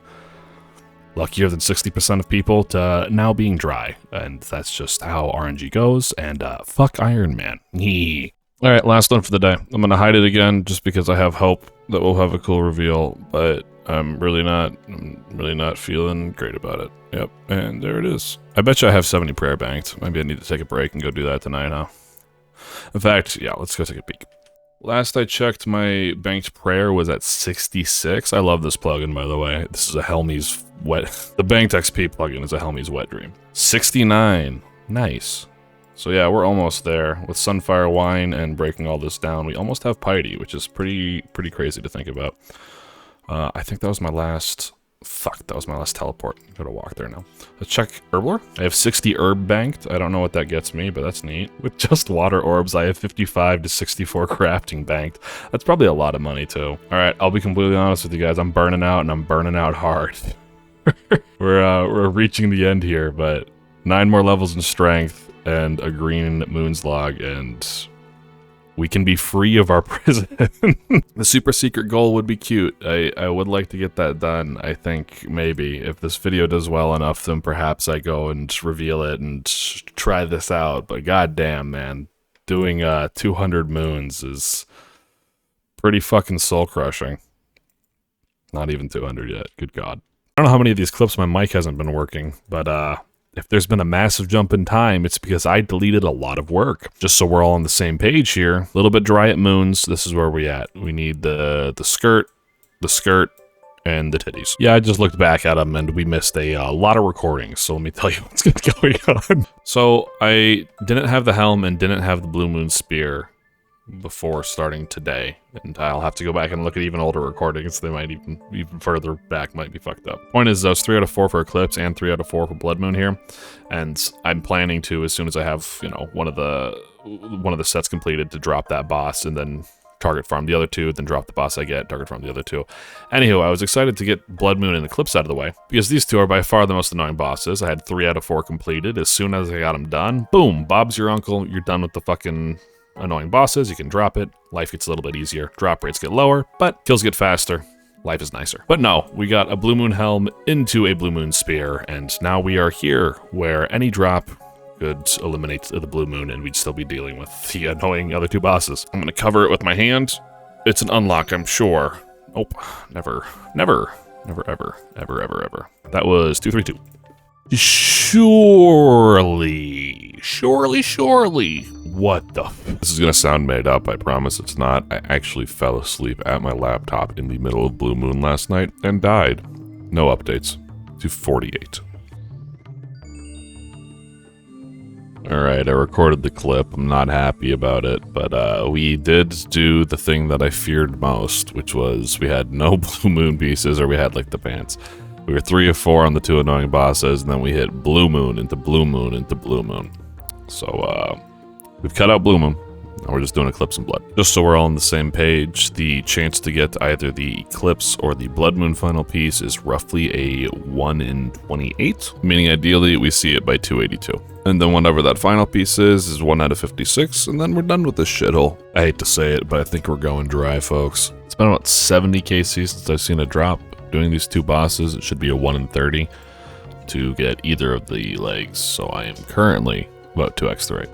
luckier than 60% of people to now being dry. And that's just how RNG goes. And fuck Ironman. Alright, last one for the day. I'm gonna hide it again just because I have hope that we'll have a cool reveal, but I'm really not feeling great about it. Yep, and there it is. I bet you I have 70 prayer banked. Maybe I need to take a break and go do that tonight, huh? In fact, yeah, let's go take a peek. Last I checked, my banked prayer was at 66. I love this plugin, by the way. This is a Helmy's wet... The banked XP plugin is a Helmy's wet dream. 69. Nice. So yeah, we're almost there. With Sunfire Wine and breaking all this down, we almost have Piety, which is pretty crazy to think about. I think that was my last... Fuck, that was my last teleport. I'm gonna walk there now. Let's check Herblore. I have 60 herb banked. I don't know what that gets me, but that's neat. With just water orbs, I have 55 to 64 crafting banked. That's probably a lot of money, too. Alright, I'll be completely honest with you guys. I'm burning out, and I'm burning out hard. We're reaching the end here, but 9 more levels in strength, and a green moon's log, and we can be free of our prison. The super secret goal would be cute. I would like to get that done. I think maybe if this video does well enough, then perhaps I go and reveal it and try this out. But goddamn, man, doing 200 moons is pretty fucking soul crushing. Not even 200 yet. Good God. I don't know how many of these clips my mic hasn't been working, but if there's been a massive jump in time, it's because I deleted a lot of work. Just so we're all on the same page here. A little bit dry at moons. This is where we at. We need the skirt, and the titties. Yeah, I just looked back at them and we missed a lot of recordings. So let me tell you what's going on. So I didn't have the helm and didn't have the Blue Moon Spear before starting today, and I'll have to go back and look at even older recordings. They might even further back might be fucked up. Point is, I was 3 out of 4 for Eclipse and 3 out of 4 for Blood Moon here, and I'm planning to, as soon as I have, you know, one of the sets completed, to drop that boss and then target farm the other 2, then drop the boss I get, target farm the other 2. Anywho, I was excited to get Blood Moon and Eclipse out of the way, because these 2 are by far the most annoying bosses. I had 3 out of 4 completed. As soon as I got them done, boom, Bob's your uncle, you're done with the fucking annoying bosses. You can drop it. Life gets a little bit easier. Drop rates get lower, but kills get faster. Life is nicer. But no, we got a Blue Moon Helm into a Blue Moon Spear, and now we are here where any drop could eliminate the Blue Moon and we'd still be dealing with the annoying other 2 bosses. I'm gonna cover it with my hand. It's an unlock, I'm sure. Oh, never, ever. That was 232. Surely. What the f— This is gonna sound made up, I promise it's not. I actually fell asleep at my laptop in the middle of Blue Moon last night and died. No updates. 248. Alright, I recorded the clip. I'm not happy about it, but we did do the thing that I feared most, which was we had no Blue Moon pieces, or we had like the pants. We were 3 of 4 on the 2 annoying bosses, and then we hit Blue Moon into Blue Moon into Blue Moon. So, we've cut out Blue Moon. Now we're just doing Eclipse and Blood. Just so we're all on the same page, the chance to get either the Eclipse or the Blood Moon final piece is roughly a 1 in 28, meaning ideally we see it by 282. And then whatever that final piece is 1 out of 56, and then we're done with this shithole. I hate to say it, but I think we're going dry, folks. It's been about 70 KC since I've seen a drop. Doing these 2 bosses, it should be a 1 in 30 to get either of the legs, so I am currently about 2x the rate.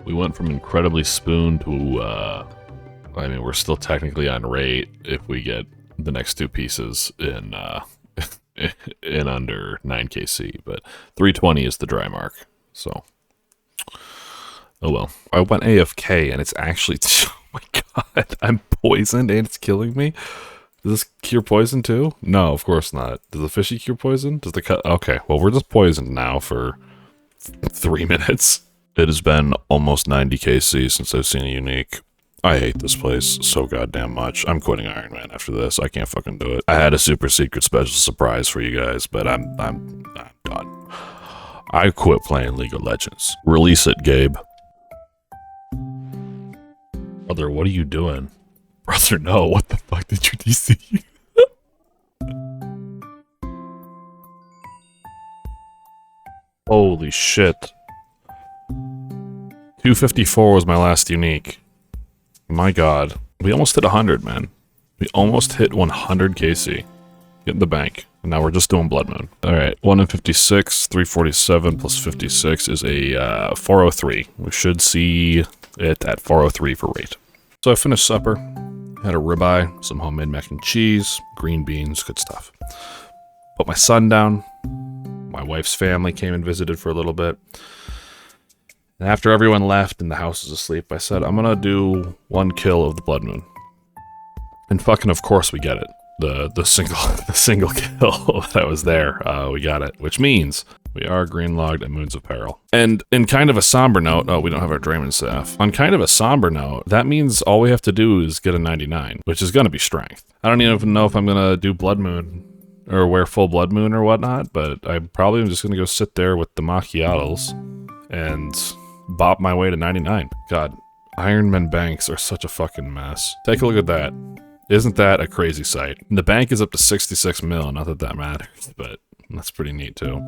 We went from incredibly spoon to, I mean, we're still technically on rate if we get the next 2 pieces in, in under 9 KC, but 320 is the dry mark, so, oh well. I went AFK and it's actually, oh my god, I'm poisoned and it's killing me. Does this cure poison too? No, of course not. Does the fishy cure poison? Does the cut? Okay, well, we're just poisoned now for 3 minutes. It has been almost 90 KC since I've seen a unique. I hate this place so goddamn much. I'm quitting Ironman after this. I can't fucking do it. I had a super secret special surprise for you guys, but I'm done. I quit playing League of Legends. Release it, Gabe. Brother, what are you doing? Brother, no. What the fuck did you DC? Holy shit. 254 was my last unique. My god. We almost hit 100, man. We almost hit 100 KC. Get in the bank. And now we're just doing Blood Moon. Alright, 1 in 56, 347 plus 56 is a 403. We should see it at 403 for rate. So I finished supper. Had a ribeye, some homemade mac and cheese, green beans, good stuff. Put my son down. My wife's family came and visited for a little bit. And after everyone left and the house was asleep, I said, I'm gonna do 1 kill of the Blood Moon. And fucking of course we get it. The single kill that was there, we got it. Which means we are green logged at Moons of Peril. And in kind of a somber note, oh, we don't have our Drayman staff. On kind of a somber note, that means all we have to do is get a 99, which is gonna be strength. I don't even know if I'm gonna do Blood Moon or wear full Blood Moon or whatnot, but I probably am just gonna go sit there with the macchiatos and bop my way to 99. God, Ironmen banks are such a fucking mess. Take a look at that. Isn't that a crazy sight? And the bank is up to 66 mil, not that that matters, but that's pretty neat too.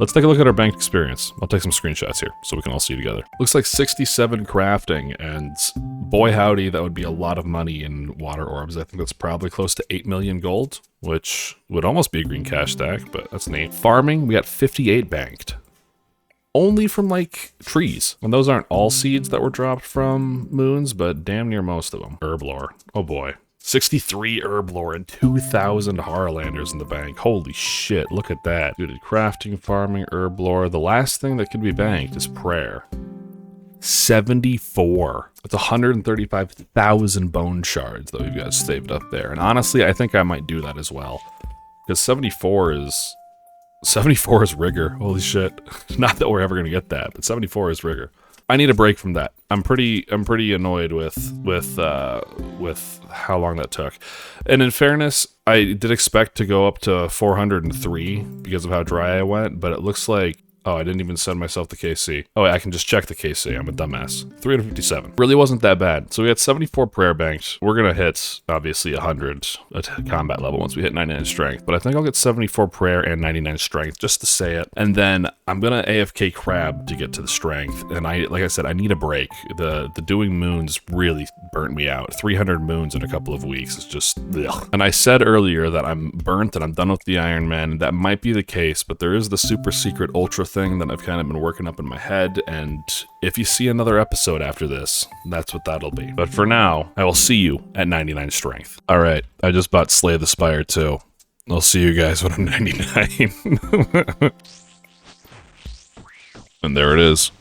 Let's take a look at our bank experience. I'll take some screenshots here so we can all see together. Looks like 67 crafting, and boy howdy, that would be a lot of money in water orbs. I think that's probably close to 8 million gold, which would almost be a green cash stack, but that's neat. Farming, we got 58 banked. Only from, like, trees. And those aren't all seeds that were dropped from moons, but damn near most of them. Herb lore. Oh boy. 63 herb lore and 2,000 Harlanders in the bank. Holy shit, look at that. Dude, crafting, farming, herb lore. The last thing that could be banked is prayer. 74. That's 135,000 bone shards that we've got saved up there. And honestly, I think I might do that as well. Because 74 is rigor. Holy shit. Not that we're ever gonna get that, but 74 is rigor. I need a break from that. I'm pretty annoyed with how long that took. And in fairness, I did expect to go up to 403 because of how dry I went, but it looks like, oh, I didn't even send myself the KC. Oh, I can just check the KC. I'm a dumbass. 357. Really wasn't that bad. So we had 74 prayer banks. We're going to hit, obviously, 100 at combat level once we hit 99 strength. But I think I'll get 74 prayer and 99 strength, just to say it. And then I'm going to AFK crab to get to the strength. And like I said, I need a break. The doing moons really burnt me out. 300 moons in a couple of weeks is just, ugh. And I said earlier that I'm burnt and I'm done with the Ironman. That might be the case, but there is the super secret ultra thing that I've kind of been working up in my head, and if you see another episode after this, that's what that'll be. But for now, I will see you at 99 strength. Alright, I just bought Slay the Spire too. I'll see you guys when I'm 99. And there it is.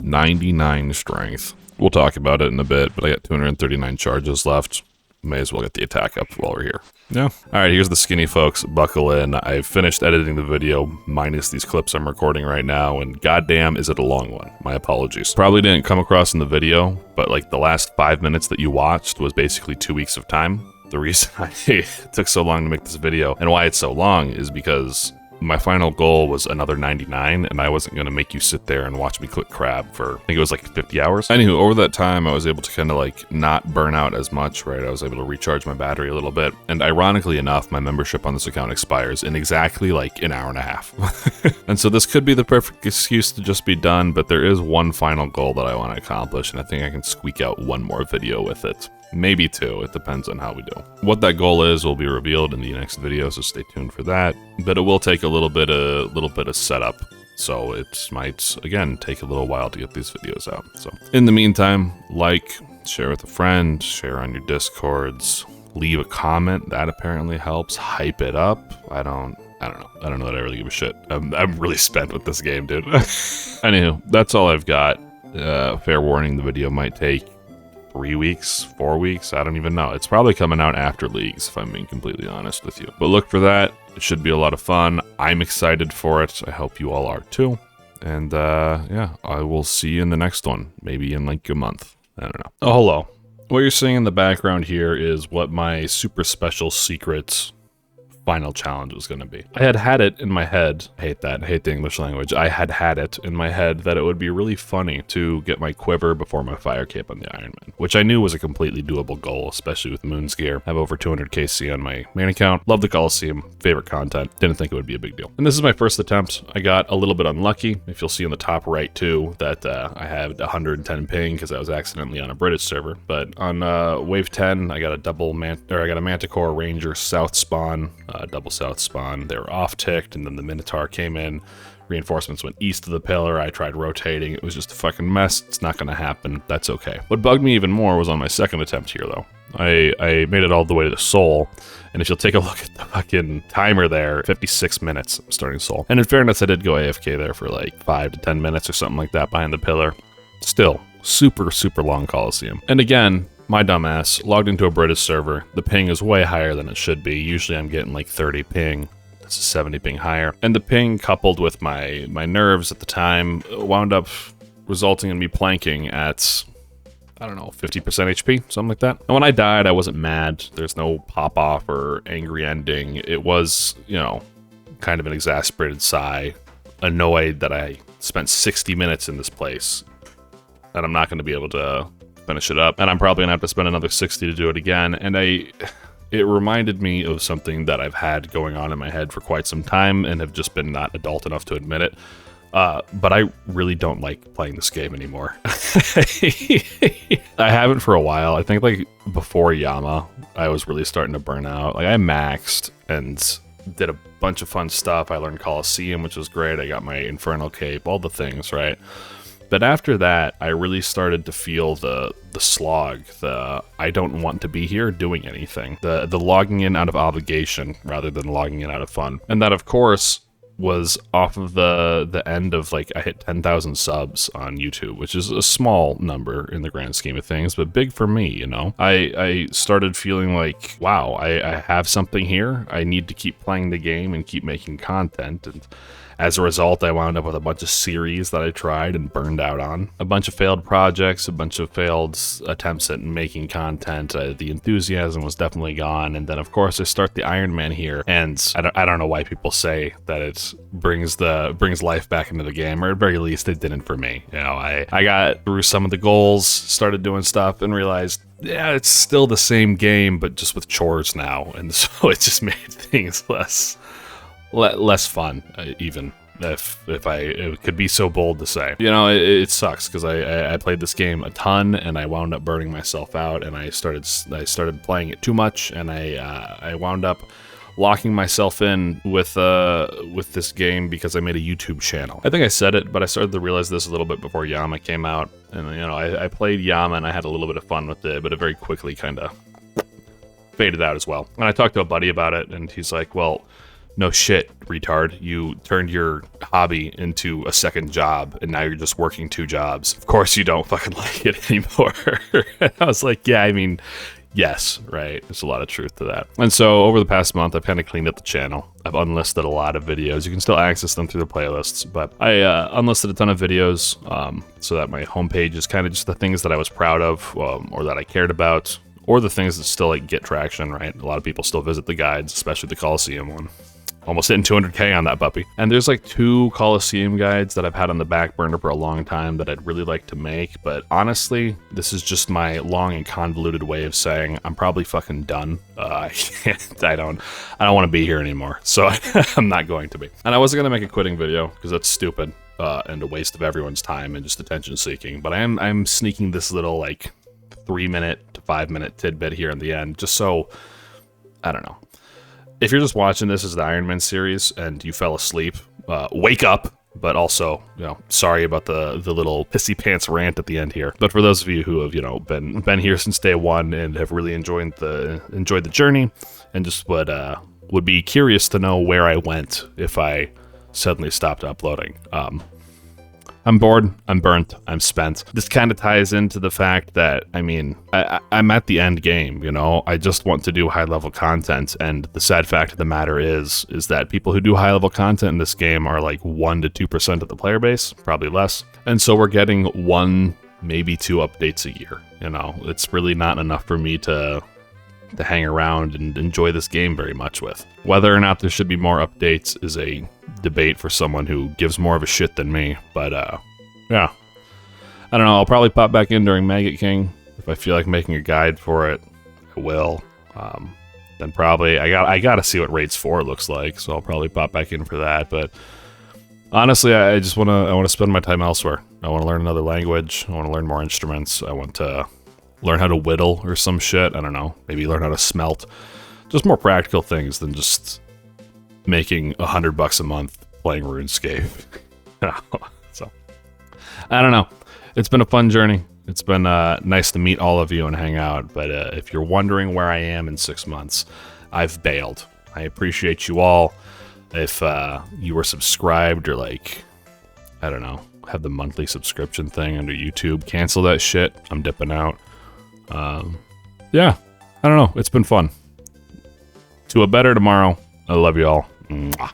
99 strength. We'll talk about it in a bit, but I got 239 charges left. May as well get the attack up while we're here. Yeah. Alright, here's the skinny folks. Buckle in. I finished editing the video, minus these clips I'm recording right now, and goddamn is it a long one. My apologies. Probably didn't come across in the video, but like the last 5 minutes that you watched was basically 2 weeks of time. The reason it took so long to make this video, and why it's so long, is because my final goal was another 99, and I wasn't going to make you sit there and watch me click crab for, I think it was like 50 hours. Anywho, over that time, I was able to kind of like not burn out as much, right? I was able to recharge my battery a little bit. And ironically enough, my membership on this account expires in exactly like an hour and a half. And so this could be the perfect excuse to just be done, but there is one final goal that I want to accomplish, and I think I can squeak out one more video with it. Maybe 2, it depends on how we do. What that goal is will be revealed in the next video, so stay tuned for that. But it will take a little bit of setup, so it might, again, take a little while to get these videos out. So in the meantime, like, share with a friend, share on your Discords, leave a comment, that apparently helps, hype it up. I don't know that I really give a shit. I'm really spent with this game, dude. Anywho, that's all I've got. Fair warning, the video might take 3 weeks, 4 weeks, I don't even know. It's probably coming out after Leagues, if I'm being completely honest with you. But look for that. It should be a lot of fun. I'm excited for it. I hope you all are too. And yeah, I will see you in the next one, maybe in like a month. I don't know. Oh, hello. What you're seeing in the background here is what my super special secret final challenge was going to be. I had it in my head. I hate that. I hate the English language. I had it in my head that it would be really funny to get my quiver before my fire cape on the Ironman, which I knew was a completely doable goal, especially with Moon's gear. I have over 200 KC on my main account. Love the Coliseum. Favorite content. Didn't think it would be a big deal. And this is my first attempt. I got a little bit unlucky. If you'll see in the top right too, that I had 110 ping because I was accidentally on a British server. But on wave 10, I got a Manticore Ranger South spawn. Double south spawn. They were off ticked, and then the Minotaur came in. Reinforcements went east of the pillar. I tried rotating. It was just a fucking mess. It's not going to happen. That's okay. What bugged me even more was on my second attempt here, though. I made it all the way to the Soul, and if you'll take a look at the fucking timer there, 56 minutes starting Soul. And in fairness, I did go AFK there for like 5 to 10 minutes or something like that behind the pillar. Still, super, super long Coliseum. And again, my dumbass logged into a British server. The ping is way higher than it should be. Usually I'm getting like 30 ping. That's a 70 ping higher. And the ping coupled with my nerves at the time wound up resulting in me planking at, I don't know, 50% HP, something like that. And when I died, I wasn't mad. There's no pop off or angry ending. It was, you know, kind of an exasperated sigh, annoyed that I spent 60 minutes in this place and I'm not going to be able to finish it up, and I'm probably gonna have to spend another 60 to do it again. And it reminded me of something that I've had going on in my head for quite some time and have just been not adult enough to admit it. But I really don't like playing this game anymore. I haven't for a while. I think like before Yama, I was really starting to burn out. Like I maxed and did a bunch of fun stuff. I learned Coliseum, which was great. I got my Infernal Cape, all the things, right? But after that, I really started to feel the slog, the I don't want to be here doing anything, the logging in out of obligation rather than logging in out of fun. And that, of course, was off of the end of, like, I hit 10,000 subs on YouTube, which is a small number in the grand scheme of things, but big for me, you know? I started feeling like, wow, I have something here. I need to keep playing the game and keep making content, and as a result, I wound up with a bunch of series that I tried and burned out on. A bunch of failed projects, a bunch of failed attempts at making content. The enthusiasm was definitely gone. And then, of course, I start the Ironman here. And I don't know why people say that it brings life back into the game, or at very least it didn't for me. You know, I got through some of the goals, started doing stuff, and realized, yeah, it's still the same game, but just with chores now. And so it just made things less fun, even if I could be so bold to say. You know, it sucks because I played this game a ton and I wound up burning myself out, and I started playing it too much, and I wound up locking myself in with this game because I made a YouTube channel. I think I said it, but I started to realize this a little bit before Yama came out, and you know, I played Yama and I had a little bit of fun with it, but it very quickly kind of faded out as well. And I talked to a buddy about it, and he's like, well, no shit, retard. You turned your hobby into a second job, and now you're just working 2 jobs. Of course you don't fucking like it anymore. I was like, yeah, I mean, yes, right? There's a lot of truth to that. And so over the past month, I've kind of cleaned up the channel. I've unlisted a lot of videos. You can still access them through the playlists, but I unlisted a ton of videos so that my homepage is kind of just the things that I was proud of or that I cared about, or the things that still like get traction, right? A lot of people still visit the guides, especially the Coliseum one. Almost hitting 200k on that puppy. And there's like 2 Coliseum guides that I've had on the back burner for a long time that I'd really like to make, but honestly, this is just my long and convoluted way of saying I'm probably fucking done. I don't want to be here anymore, so I'm not going to be. And I wasn't gonna make a quitting video because that's stupid and a waste of everyone's time and just attention seeking, but I'm sneaking this little like 3-minute to 5-minute tidbit here in the end, just so, I don't know. If you're just watching this as the Ironman series and you fell asleep, wake up, but also, you know, sorry about the little pissy pants rant at the end here. But for those of you who have, you know, been here since day one and have really enjoyed the journey and just would be curious to know where I went if I suddenly stopped uploading. I'm bored, I'm burnt, I'm spent. This kind of ties into the fact that, I mean, I'm at the end game, you know? I just want to do high-level content, and the sad fact of the matter is that people who do high-level content in this game are like 1 to 2% of the player base, probably less. And so we're getting 1 maybe 2 updates a year. You know, it's really not enough for me to hang around and enjoy this game very much with. Whether or not there should be more updates is a debate for someone who gives more of a shit than me, but yeah. I don't know, I'll probably pop back in during Maggot King. If I feel like making a guide for it, I will. Then probably, I gotta see what Raids 4 looks like, so I'll probably pop back in for that, but honestly, I just wanna spend my time elsewhere. I wanna learn another language, I wanna learn more instruments, I want to learn how to whittle or some shit, I don't know, maybe learn how to smelt. Just more practical things than just making $100 a month playing RuneScape. So, I don't know. It's been a fun journey. It's been nice to meet all of you and hang out, but if you're wondering where I am in 6 months, I've bailed. I appreciate you all. If you were subscribed or like, I don't know, have the monthly subscription thing under YouTube, cancel that shit. I'm dipping out. Yeah, I don't know. It's been fun. To a better tomorrow. I love you all. Mwah.